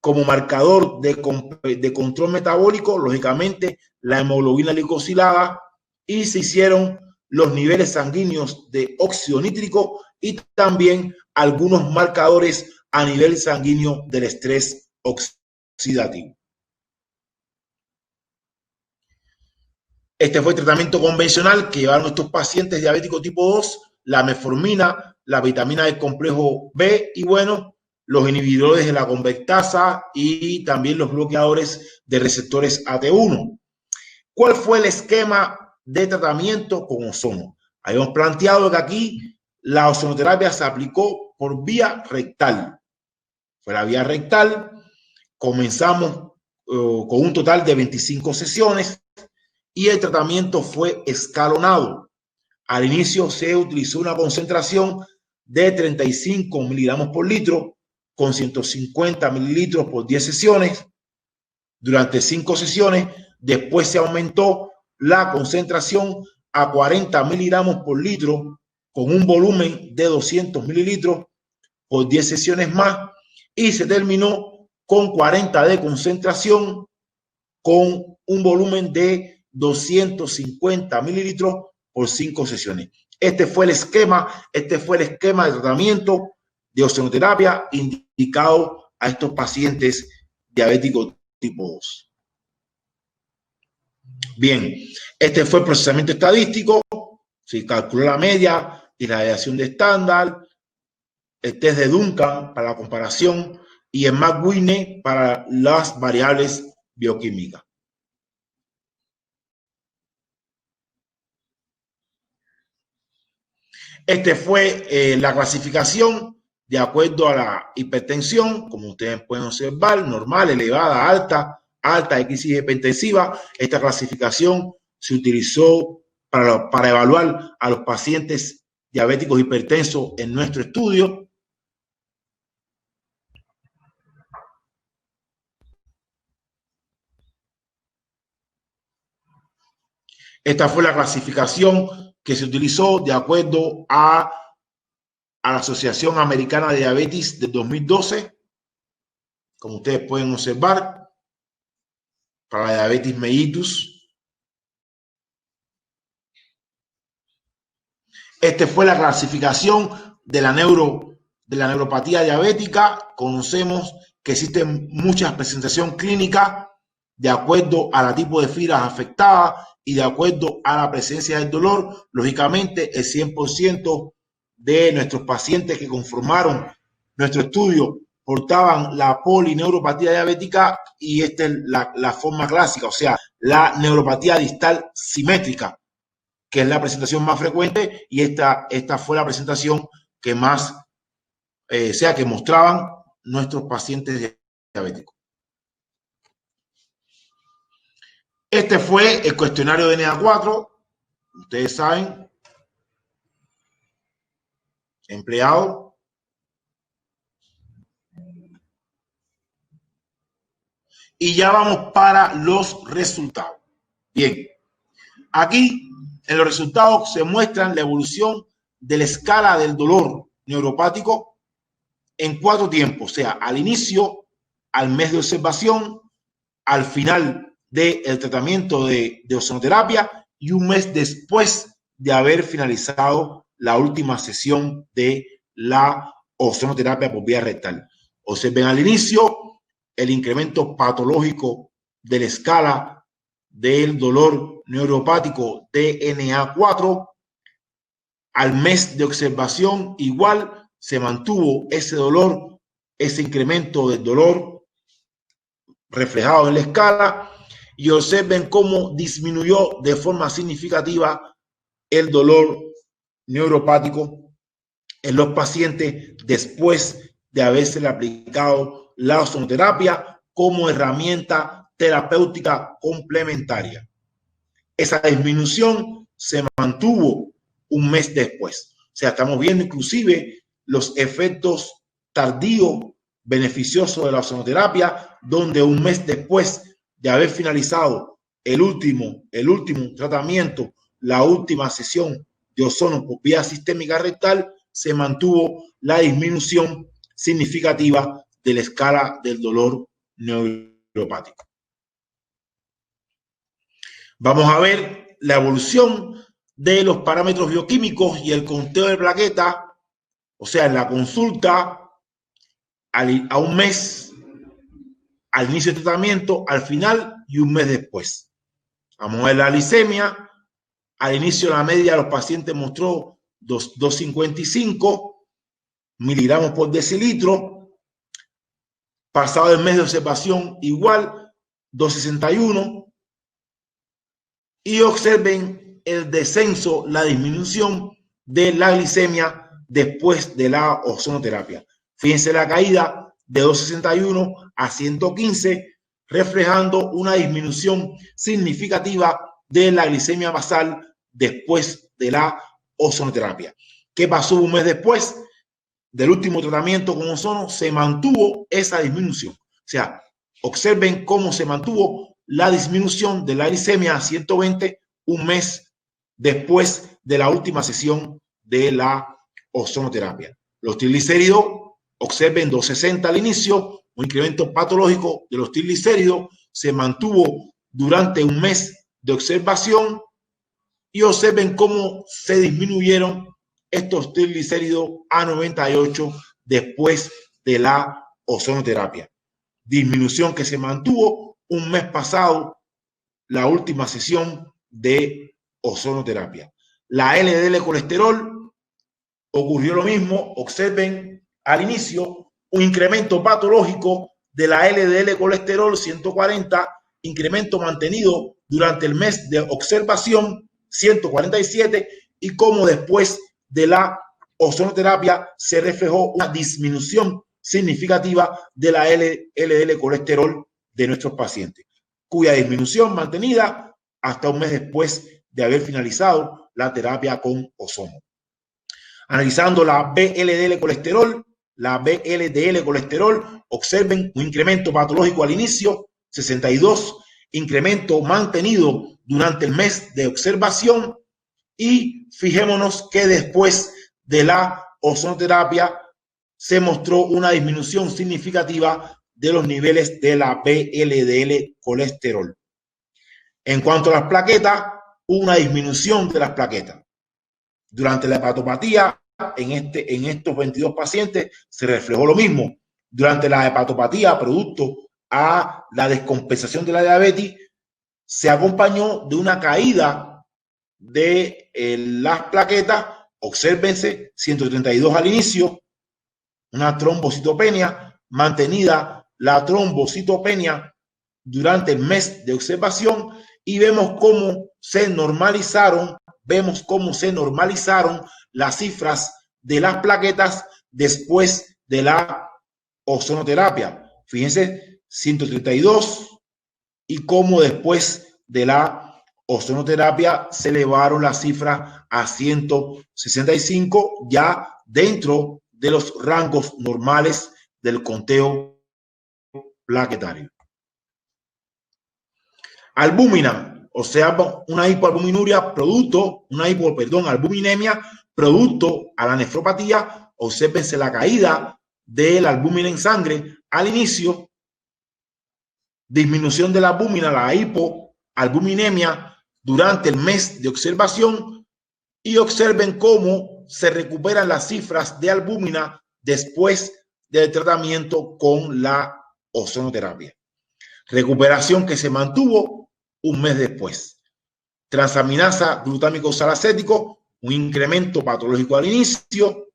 B: como marcador de control metabólico, lógicamente la hemoglobina glicosilada, y se hicieron los niveles sanguíneos de óxido nítrico y también algunos marcadores a nivel sanguíneo del estrés oxidativo. Este fue el tratamiento convencional que llevaron estos pacientes diabéticos tipo 2, la metformina, la vitamina del complejo B y bueno, los inhibidores de la convertasa y también los bloqueadores de receptores AT1. ¿Cuál fue el esquema de tratamiento con ozono? Habíamos planteado que aquí la ozonoterapia se aplicó por vía rectal. Fue la vía rectal. Comenzamos con un total de 25 sesiones y el tratamiento fue escalonado. Al inicio se utilizó una concentración de 35 miligramos por litro con 150 mililitros por 10 sesiones durante 5 sesiones. Después se aumentó la concentración a 40 miligramos por litro con un volumen de 200 mililitros por 10 sesiones más y se terminó con 40 de concentración con un volumen de 250 mililitros por 5 sesiones. Este fue el esquema de tratamiento de ozonoterapia indicado a estos pacientes diabéticos tipo 2. Bien, este fue el procesamiento estadístico. Se calculó la media y la desviación de estándar, el test de Duncan para la comparación y el McWinney para las variables bioquímicas. Este fue la clasificación de acuerdo a la hipertensión, como ustedes pueden observar, normal, elevada, alta, crisis hipertensiva. Esta clasificación se utilizó para evaluar a los pacientes diabéticos hipertensos en nuestro estudio. Esta fue la clasificación que se utilizó de acuerdo a la Asociación Americana de Diabetes del 2012, como ustedes pueden observar, para la diabetes mellitus. Esta fue la clasificación de la neuropatía diabética. Conocemos que existen muchas presentaciones clínicas de acuerdo a la tipo de fibras afectadas y de acuerdo a la presencia del dolor. Lógicamente, el 100% de nuestros pacientes que conformaron nuestro estudio portaban la polineuropatía diabética y esta es la forma clásica, o sea, la neuropatía distal simétrica, que es la presentación más frecuente, y esta fue la presentación que más, que mostraban nuestros pacientes diabéticos. Este fue el cuestionario de NA4, ustedes saben, empleado. Y ya vamos para los resultados. Bien, aquí en los resultados se muestran la evolución de la escala del dolor neuropático en 4 tiempos, o sea, al inicio, al mes de observación, al final del tratamiento de ozonoterapia y un mes después de haber finalizado la última sesión de la ozonoterapia por vía rectal. Observen al inicio el incremento patológico de la escala del dolor neuropático DNA4. Al mes de observación igual se mantuvo ese dolor, ese incremento del dolor reflejado en la escala, y observen cómo disminuyó de forma significativa el dolor neuropático en los pacientes después de haberse aplicado la ozonoterapia como herramienta terapéutica complementaria. Esa disminución se mantuvo un mes después. O sea, estamos viendo inclusive los efectos tardíos beneficiosos de la ozonoterapia, donde un mes después de haber finalizado el último tratamiento, la última sesión de ozono por vía sistémica rectal, se mantuvo la disminución significativa de la escala del dolor neuropático. Vamos a ver la evolución de los parámetros bioquímicos y el conteo de plaquetas, o sea, en la consulta a un mes, al inicio del tratamiento, al final y un mes después. Vamos a ver la glicemia. Al inicio la media de los pacientes mostró 255 miligramos por decilitro. Pasado el mes de observación igual, 261. Y observen el descenso, la disminución de la glicemia después de la ozonoterapia. Fíjense la caída de 261 a 115, reflejando una disminución significativa de la glicemia basal después de la ozonoterapia. ¿Qué pasó un mes después del último tratamiento con ozono? Se mantuvo esa disminución. O sea, observen cómo se mantuvo la disminución de la glicemia a 120 un mes después de la última sesión de la ozonoterapia. Los triglicéridos, observen 260 al inicio, un incremento patológico de los triglicéridos se mantuvo durante un mes de observación, y observen cómo se disminuyeron estos triglicéridos a 98 después de la ozonoterapia. Disminución que se mantuvo un mes pasado, la última sesión de ozonoterapia. La LDL colesterol ocurrió lo mismo. Observen al inicio un incremento patológico de la LDL colesterol 140, incremento mantenido durante el mes de observación 147, y cómo después de la ozonoterapia se reflejó una disminución significativa de la LDL colesterol de nuestros pacientes, cuya disminución mantenida hasta un mes después de haber finalizado la terapia con ozono. Analizando la VLDL colesterol, observen un incremento patológico al inicio, 62, incremento mantenido durante el mes de observación, y fijémonos que después de la ozonoterapia se mostró una disminución significativa de los niveles de la VLDL colesterol. En cuanto a las plaquetas, una disminución de las plaquetas. Durante la hepatopatía, en estos 22 pacientes se reflejó lo mismo. Durante la hepatopatía, producto a la descompensación de la diabetes, se acompañó de una caída de las plaquetas. Obsérvense, 132 al inicio, una trombocitopenia mantenida la trombocitopenia durante el mes de observación y vemos cómo se normalizaron, las cifras de las plaquetas después de la ozonoterapia. Fíjense, 132, y cómo después de la ozonoterapia se elevaron las cifras a 165, ya dentro de los rangos normales del conteo plaquetario. Albúmina, o sea, una hipoalbuminuria albuminemia producto a la nefropatía. Obsérvense la caída de la albúmina en sangre al inicio, disminución de la albúmina, la hipoalbuminemia durante el mes de observación, y observen cómo se recuperan las cifras de albúmina después del tratamiento con la ozonoterapia. Recuperación que se mantuvo un mes después. Transaminasa glutámico oxalacético, un incremento patológico al inicio,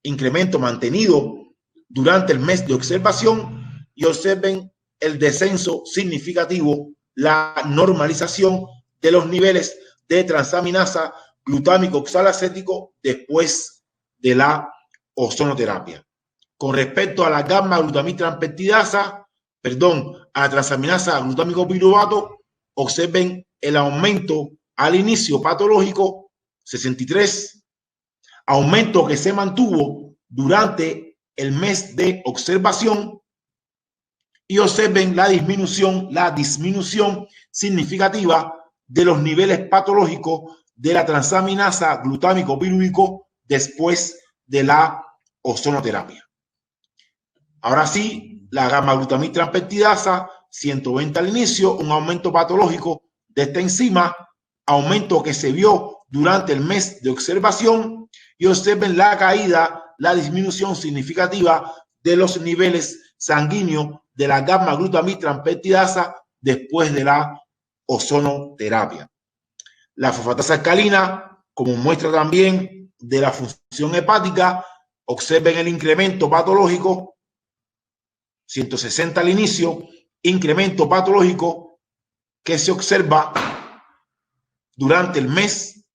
B: incremento mantenido durante el mes de observación, y observen el descenso significativo, la normalización de los niveles de transaminasa glutámico oxalacético después de la ozonoterapia. Con respecto a la gamma glutamitrampeptidasa, a la transaminasa glutámico piruvato, observen el aumento al inicio patológico, 63, aumento que se mantuvo durante el mes de observación, y observen la disminución significativa de los niveles patológicos de la transaminasa glutámico pirúvico después de la ozonoterapia. Ahora sí, la gamma glutamitrampeptidasa, 120 al inicio, un aumento patológico de esta enzima, aumento que se vio durante el mes de observación, y observen la caída, la disminución significativa de los niveles sanguíneos de la gamma glutamitrampeptidasa después de la ozonoterapia. La fosfatasa alcalina, como muestra también de la función hepática, observen el incremento patológico, 160 al inicio, incremento patológico que se observa durante el mes,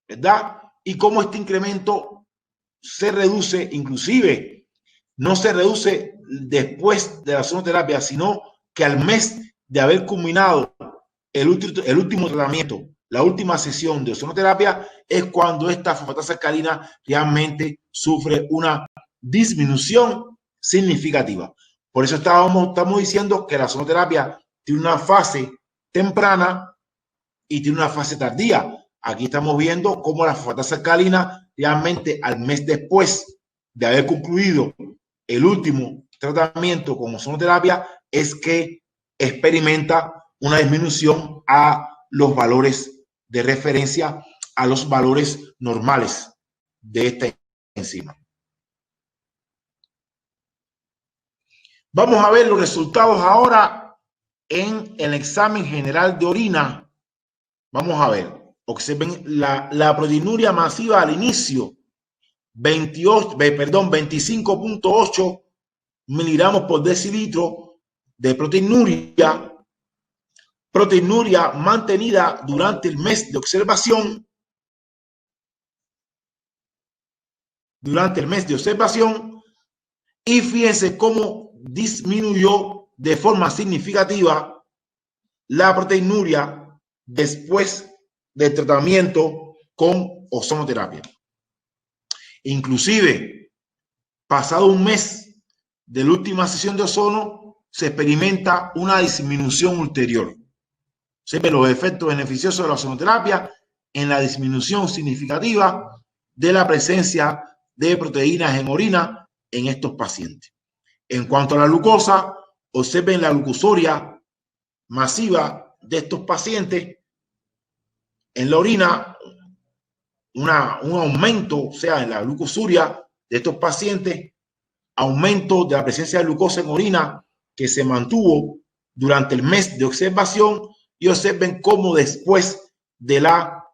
B: ¿verdad? Y cómo este incremento se reduce, inclusive no se reduce después de la ozonoterapia, sino que al mes de haber culminado el último tratamiento, la última sesión de ozonoterapia, es cuando esta fosfatasa alcalina realmente sufre una disminución significativa. Por eso estamos diciendo que la ozonoterapia tiene una fase temprana y tiene una fase tardía. Aquí estamos viendo cómo la fosfatasa alcalina realmente al mes después de haber concluido el último tratamiento con ozonoterapia es que experimenta una disminución a los valores de referencia, a los valores normales de esta enzima. Vamos a ver los resultados ahora en el examen general de orina. Vamos a ver, observen la proteinuria masiva al inicio, 25.8 miligramos por decilitro de proteinuria mantenida durante el mes de observación. Y fíjense cómo disminuyó de forma significativa la proteinuria después del tratamiento con ozonoterapia. Inclusive, pasado un mes de la última sesión de ozono, se experimenta una disminución ulterior. Se ven los efectos beneficiosos de la ozonoterapia en la disminución significativa de la presencia de proteínas en orina en estos pacientes. En cuanto a la glucosa, observen la glucosuria masiva de estos pacientes en la orina, un aumento, o sea, en la glucosuria de estos pacientes, aumento de la presencia de glucosa en orina que se mantuvo durante el mes de observación, y observen cómo después de la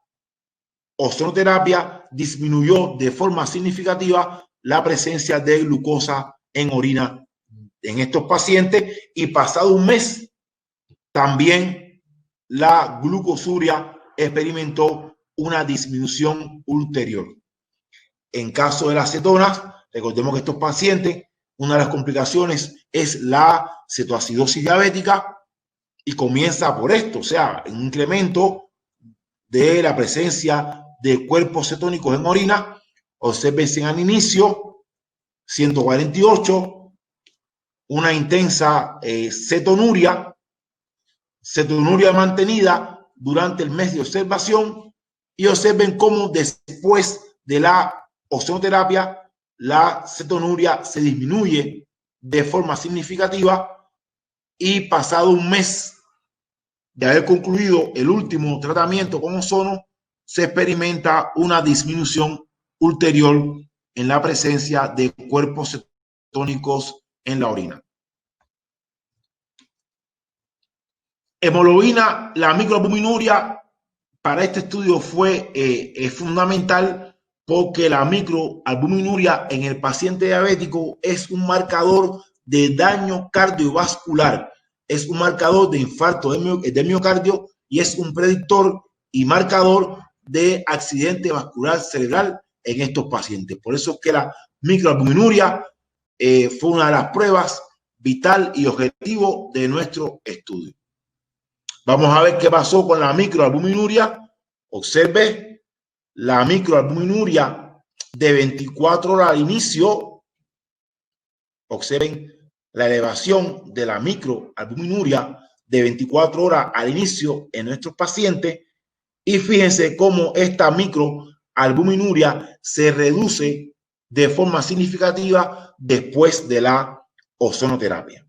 B: ozonoterapia disminuyó de forma significativa la presencia de glucosa en orina en estos pacientes, y pasado un mes también la glucosuria experimentó una disminución ulterior. En caso de las cetonas, recordemos que estos pacientes, una de las complicaciones es la cetoacidosis diabética, y comienza por esto, o sea, un incremento de la presencia de cuerpos cetónicos en orina. Observen al inicio 148, una intensa cetonuria mantenida durante el mes de observación, y observen cómo después de la ozonoterapia la cetonuria se disminuye de forma significativa, y pasado un mes de haber concluido el último tratamiento con ozono, se experimenta una disminución ulterior en la presencia de cuerpos cetónicos en la orina. Hemoglobina, la microalbuminuria para este estudio fue fundamental, porque la microalbuminuria en el paciente diabético es un marcador de daño cardiovascular, es un marcador de infarto de miocardio, y es un predictor y marcador de accidente vascular cerebral en estos pacientes. Por eso es que la microalbuminuria fue una de las pruebas vital y objetivo de nuestro estudio. Vamos a ver qué pasó con la microalbuminuria. Observe la microalbuminuria de 24 horas al inicio. Observen la elevación de la microalbuminuria de 24 horas al inicio en nuestros pacientes, y fíjense cómo esta microalbuminuria se reduce de forma significativa después de la ozonoterapia.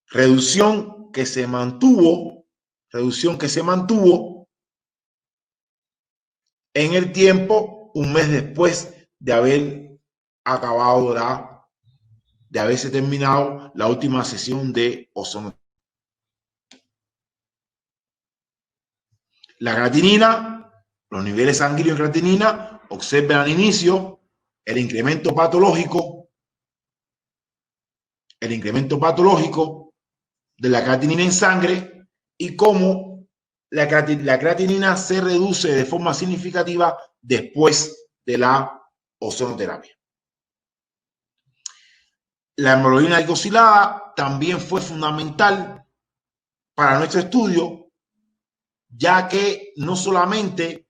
B: Reducción que se mantuvo en el tiempo, un mes después de haber acabado de haberse terminado la última sesión de ozono. La creatinina, los niveles sanguíneos de creatinina, observen al inicio el incremento patológico de la creatinina en sangre, y cómo la creatinina se reduce de forma significativa después de la ozonoterapia. La hemoglobina glicosilada también fue fundamental para nuestro estudio, ya que no solamente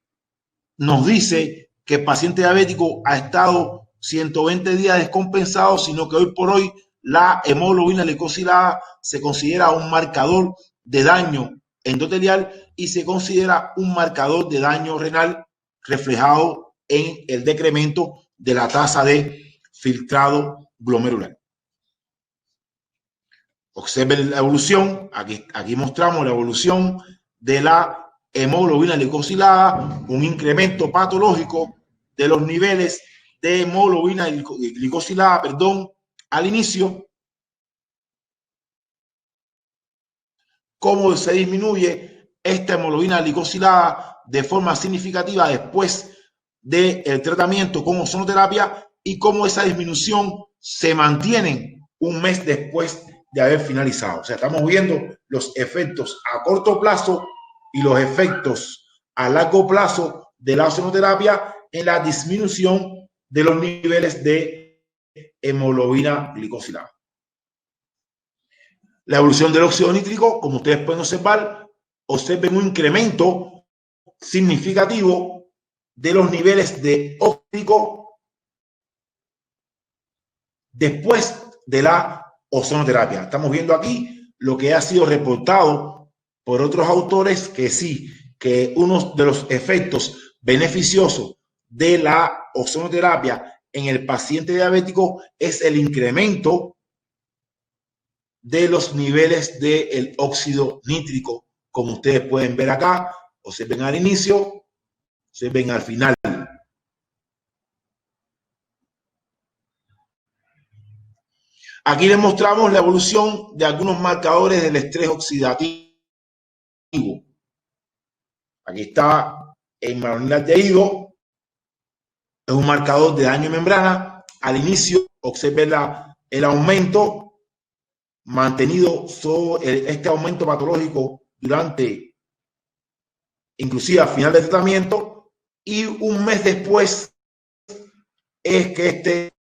B: nos dice que el paciente diabético ha estado 120 días descompensado, sino que hoy por hoy la hemoglobina glicosilada se considera un marcador de daño endotelial y se considera un marcador de daño renal, reflejado en el decremento de la tasa de filtrado glomerular. Observen la evolución. Aquí mostramos la evolución de la hemoglobina glicosilada, un incremento patológico de los niveles de hemoglobina glicosilada, al inicio, cómo se disminuye esta hemoglobina glicosilada de forma significativa después del tratamiento con ozonoterapia, y cómo esa disminución se mantiene un mes después de haber finalizado. O sea, estamos viendo los efectos a corto plazo y los efectos a largo plazo de la ozonoterapia en la disminución de los niveles de hemoglobina glicosilada. La evolución del óxido nítrico, como ustedes pueden observar, observen un incremento significativo de los niveles de óxido después de la ozonoterapia. Estamos viendo aquí lo que ha sido reportado por otros autores, que sí, que uno de los efectos beneficiosos de la ozonoterapia en el paciente diabético es el incremento de los niveles del óxido nítrico, como ustedes pueden ver acá. Observen al inicio, observen al final. Aquí les mostramos la evolución de algunos marcadores del estrés oxidativo. Aquí está el malonilaldehído, es un marcador de daño de membrana. Al inicio, observen el aumento mantenido, este aumento patológico durante, inclusive al final del tratamiento, y un mes después es que este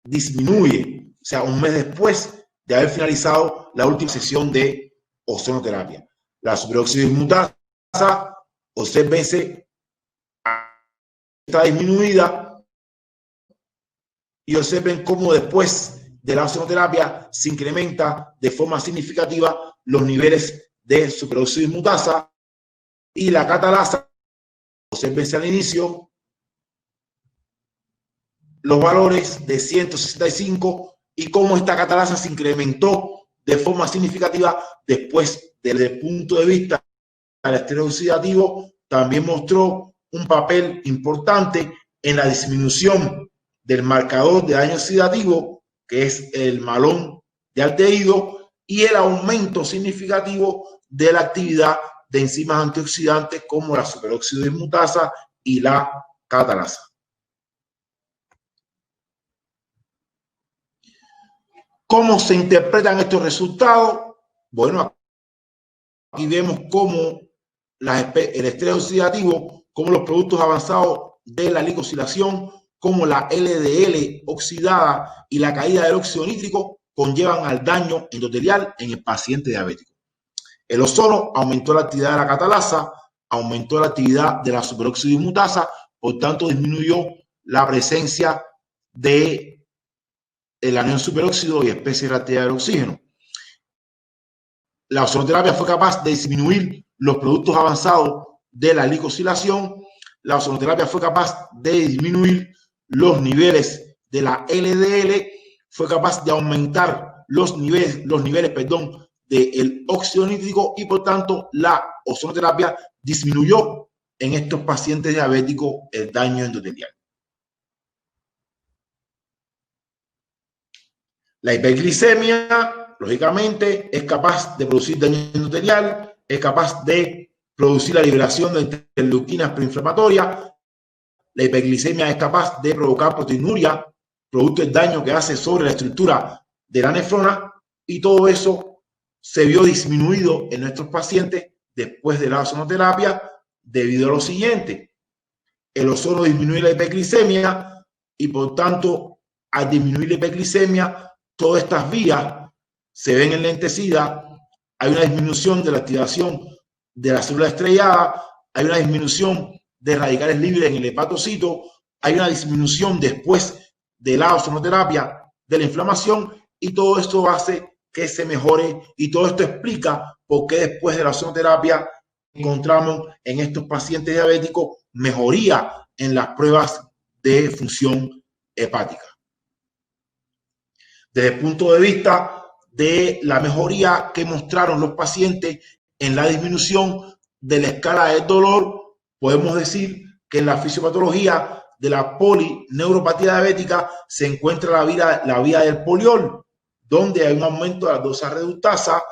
B: disminuye, o sea, un mes después de haber finalizado la última sesión de ozonoterapia. La superóxido dismutasa, obsérvense, está disminuida, y observen cómo después de la ozonoterapia se incrementa de forma significativa los niveles de superóxido dismutasa, y la catalasa, observense al inicio, los valores de 165 y cómo esta catalasa se incrementó de forma significativa después. Desde el punto de vista del estrés oxidativo, también mostró un papel importante en la disminución del marcador de daño oxidativo, que es el malón de aldehído, y el aumento significativo de la actividad de enzimas antioxidantes como la superóxido dismutasa y la catalasa. ¿Cómo se interpretan estos resultados? Bueno, aquí vemos cómo el estrés oxidativo, como los productos avanzados de la glicosilación, como la LDL oxidada y la caída del óxido nítrico conllevan al daño endotelial en el paciente diabético. El ozono aumentó la actividad de la catalasa, aumentó la actividad de la superóxido dismutasa, por tanto disminuyó la presencia de el anión superóxido y especie reactiva del oxígeno. La ozonoterapia fue capaz de disminuir los productos avanzados de la glicosilación. La ozonoterapia fue capaz de disminuir los niveles de la LDL, fue capaz de aumentar los niveles del óxido nítrico, y por tanto la ozonoterapia disminuyó en estos pacientes diabéticos el daño endotelial. La hiperglicemia, lógicamente, es capaz de producir daño endotelial, es capaz de producir la liberación de interleuquinas proinflamatorias. La hiperglicemia es capaz de provocar proteinuria, producto del daño que hace sobre la estructura de la nefrona, y todo eso se vio disminuido en nuestros pacientes después de la ozonoterapia debido a lo siguiente: el ozono disminuye la hiperglicemia, y por tanto, al disminuir la hiperglicemia, todas estas vías se ven enlentecidas. Hay una disminución de la activación de la célula estrellada, hay una disminución de radicales libres en el hepatocito, hay una disminución después de la ozonoterapia de la inflamación, y todo esto hace que se mejore, y todo esto explica por qué después de la ozonoterapia encontramos en estos pacientes diabéticos mejoría en las pruebas de función hepática. Desde el punto de vista de la mejoría que mostraron los pacientes en la disminución de la escala del dolor, podemos decir que en la fisiopatología de la polineuropatía diabética se encuentra la vía del poliol, donde hay un aumento de la dosa reductasa,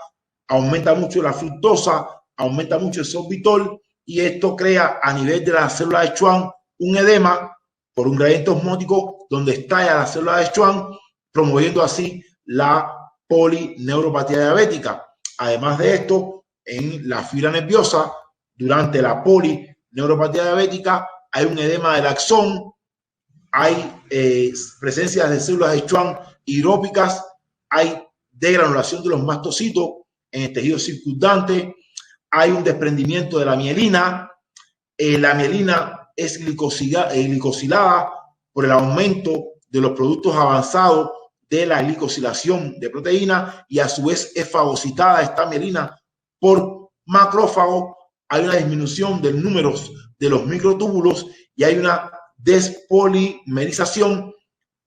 B: aumenta mucho la fructosa, aumenta mucho el sorbitol, y esto crea a nivel de la célula de Schwann un edema por un gradiente osmótico donde estalla la célula de Schwann, promoviendo así la polineuropatía diabética. Además de esto, en la fibra nerviosa, durante la polineuropatía diabética, hay un edema del axón, hay presencia de células de Schwann hidrópicas, hay degranulación de los mastocitos en el tejido circundante, hay un desprendimiento de la mielina. La mielina es glicosilada por el aumento de los productos avanzados de la glicosilación de proteínas, y a su vez es fagocitada esta mielina por macrófagos. Hay una disminución del número de los microtúbulos y hay una despolimerización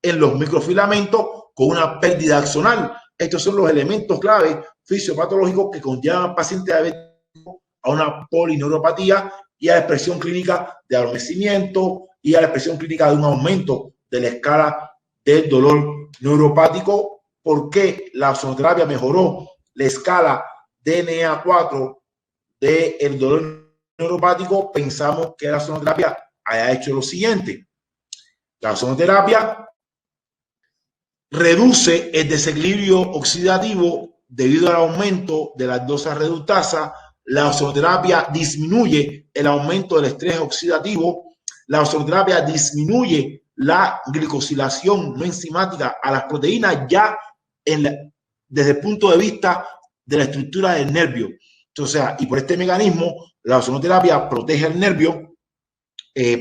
B: en los microfilamentos con una pérdida axonal. Estos son los elementos clave fisiopatológicos que conllevan al paciente diabético a una polineuropatía y a la expresión clínica de adormecimiento y a la expresión clínica de un aumento de la escala del dolor neuropático. ¿Por qué la ozonoterapia mejoró la escala DNA4 del dolor neuropático? Pensamos que la ozonoterapia haya hecho lo siguiente. La ozonoterapia reduce el desequilibrio oxidativo debido al aumento de la aldosas reductasa. La ozonoterapia disminuye el aumento del estrés oxidativo. La ozonoterapia disminuye la glicosilación no enzimática a las proteínas ya desde el punto de vista de la estructura del nervio. Entonces, y por este mecanismo, la ozonoterapia protege el nervio,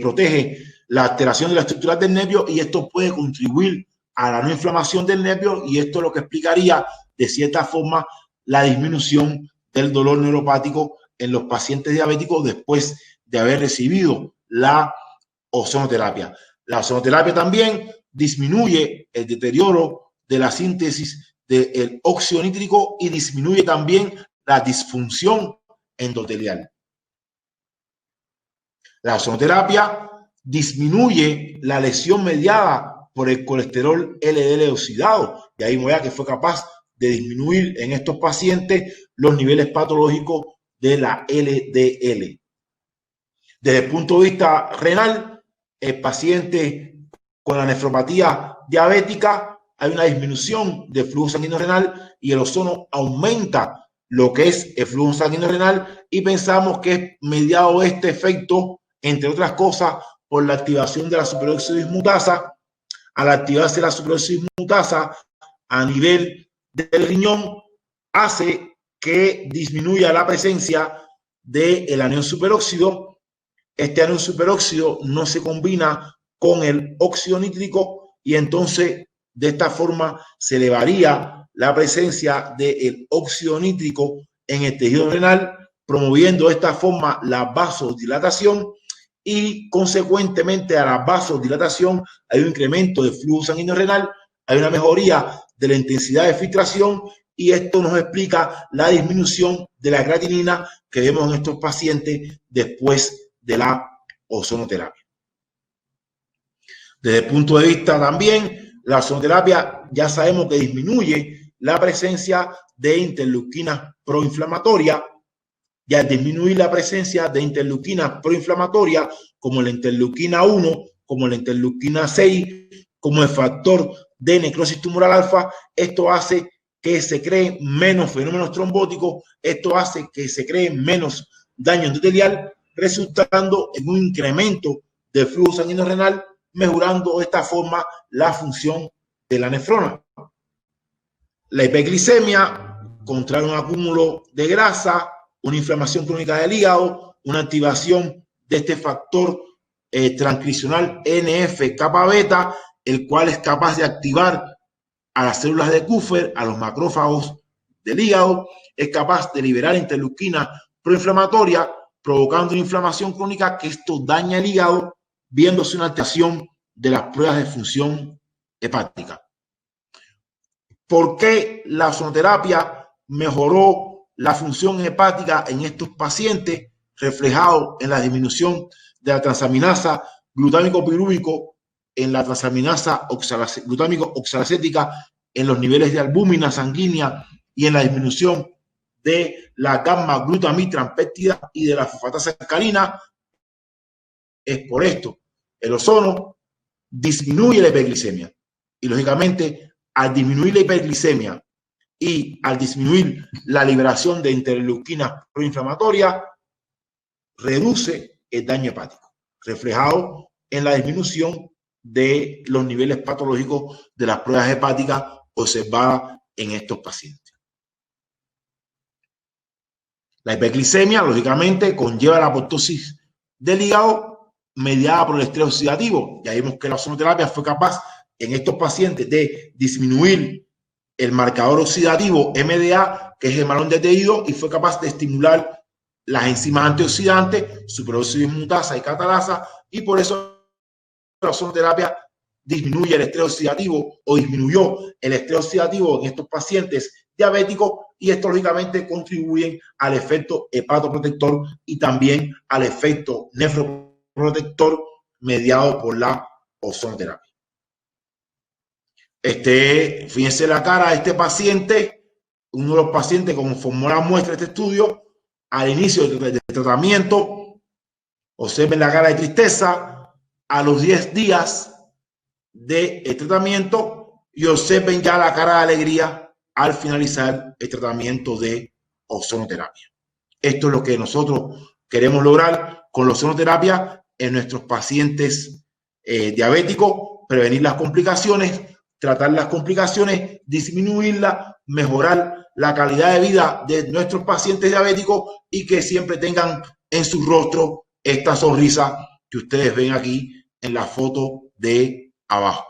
B: protege la alteración de la estructura del nervio, y esto puede contribuir a la no inflamación del nervio, y esto es lo que explicaría de cierta forma la disminución del dolor neuropático en los pacientes diabéticos después de haber recibido la ozonoterapia. La ozonoterapia también disminuye el deterioro de la síntesis del óxido nítrico y disminuye también la disfunción endotelial. La ozonoterapia disminuye la lesión mediada por el colesterol LDL oxidado, y ahí Moya que fue capaz de disminuir en estos pacientes los niveles patológicos de la LDL. Desde el punto de vista renal, el paciente con la nefropatía diabética hay una disminución del flujo sanguíneo renal y el ozono aumenta lo que es el flujo sanguíneo renal, y pensamos que es mediado este efecto, entre otras cosas, por la activación de la superóxido dismutasa. Al activarse la superóxido dismutasa a nivel del riñón, hace que disminuya la presencia del anión superóxido. Este anión superóxido no se combina con el óxido nítrico, y entonces de esta forma se elevaría la presencia del óxido nítrico en el tejido renal, promoviendo de esta forma la vasodilatación, y consecuentemente a la vasodilatación hay un incremento de flujo sanguíneo renal, hay una mejoría de la intensidad de filtración, y esto nos explica la disminución de la creatinina que vemos en estos pacientes después de la ozonoterapia. Desde el punto de vista también, la ozonoterapia ya sabemos que disminuye la presencia de interleuquinas proinflamatorias, y al disminuir la presencia de interleuquinas proinflamatorias como la interleuquina 1, como la interleuquina 6, como el factor de necrosis tumoral alfa, esto hace que se creen menos fenómenos trombóticos, esto hace que se cree menos daño endotelial, resultando en un incremento del flujo sanguíneo renal, mejorando de esta forma la función de la nefrona. La hiperglicemia contrae un acúmulo de grasa, una inflamación crónica del hígado, una activación de este factor transcripcional NF-kappa beta, el cual es capaz de activar a las células de Kupffer, a los macrófagos del hígado, es capaz de liberar interleuquina proinflamatoria, provocando una inflamación crónica, que esto daña el hígado, viéndose una alteración de las pruebas de función hepática. ¿Por qué la ozonoterapia mejoró la función hepática en estos pacientes? Reflejado en la disminución de la transaminasa glutámico pirúvico, en la transaminasa glutámico oxalacética, en los niveles de albúmina sanguínea y en la disminución de la gamma glutamitrampéptida y de la fosfatasa alcalina. Es por esto, el ozono disminuye la hiperglicemia, y lógicamente al disminuir la hiperglicemia y al disminuir la liberación de interleuquinas proinflamatorias, reduce el daño hepático, reflejado en la disminución de los niveles patológicos de las pruebas hepáticas observadas en estos pacientes. La hiperglicemia, lógicamente, conlleva la apoptosis del hígado mediada por el estrés oxidativo. Ya vimos que la ozonoterapia fue capaz en estos pacientes de disminuir el marcador oxidativo MDA, que es el malón de tejido, y fue capaz de estimular las enzimas antioxidantes, superóxido dismutasa y catalasa, y por eso la ozonoterapia disminuye el estrés oxidativo, o disminuyó el estrés oxidativo en estos pacientes diabéticos, y esto lógicamente contribuye al efecto hepatoprotector y también al efecto nefroprotector mediado por la ozonoterapia. Fíjense la cara de este paciente, uno de los pacientes como formó la muestra de este estudio al inicio del tratamiento. Observen la cara de tristeza a los 10 días del tratamiento, y observen ya la cara de alegría al finalizar el tratamiento de ozonoterapia. Esto es lo que nosotros queremos lograr con la ozonoterapia en nuestros pacientes diabéticos: prevenir las complicaciones, tratar las complicaciones, disminuirlas, mejorar la calidad de vida de nuestros pacientes diabéticos y que siempre tengan en su rostro esta sonrisa que ustedes ven aquí en la foto de abajo.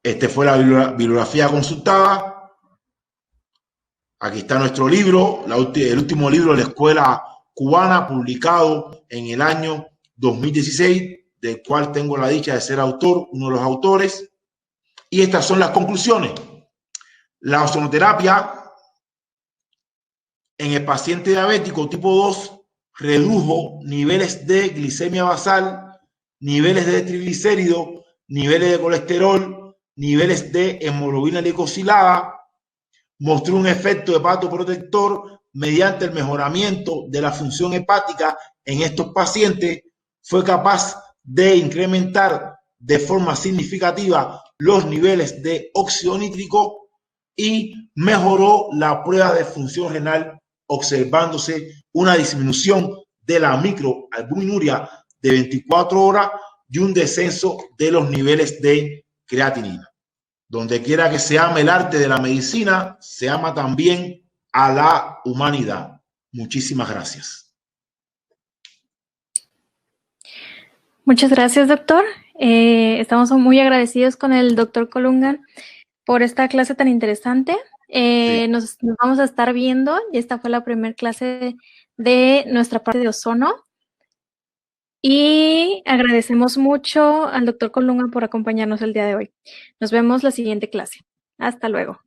B: Esta fue la bibliografía consultada. Aquí está nuestro libro, el último libro de la Escuela Cubana, publicado en el año 2016, del cual tengo la dicha de ser autor, uno de los autores. Y estas son las conclusiones. La ozonoterapia en el paciente diabético tipo 2 redujo niveles de glicemia basal, niveles de triglicéridos, niveles de colesterol, niveles de hemoglobina glicosilada, mostró un efecto hepatoprotector mediante el mejoramiento de la función hepática en estos pacientes. Fue capaz de incrementar de forma significativa los niveles de óxido nítrico y mejoró la prueba de función renal, observándose una disminución de la microalbuminuria de 24 horas y un descenso de los niveles de creatinina. Donde quiera que se ame el arte de la medicina, se ama también a la humanidad. Muchísimas gracias.
C: Muchas gracias, doctor. Estamos muy agradecidos con el doctor Colunga por esta clase tan interesante.
B: Sí.
C: Nos vamos a estar viendo, y esta fue la primera clase de nuestra parte de ozono. Y agradecemos mucho al doctor Colunga por acompañarnos el día de hoy. Nos vemos la siguiente clase. Hasta luego.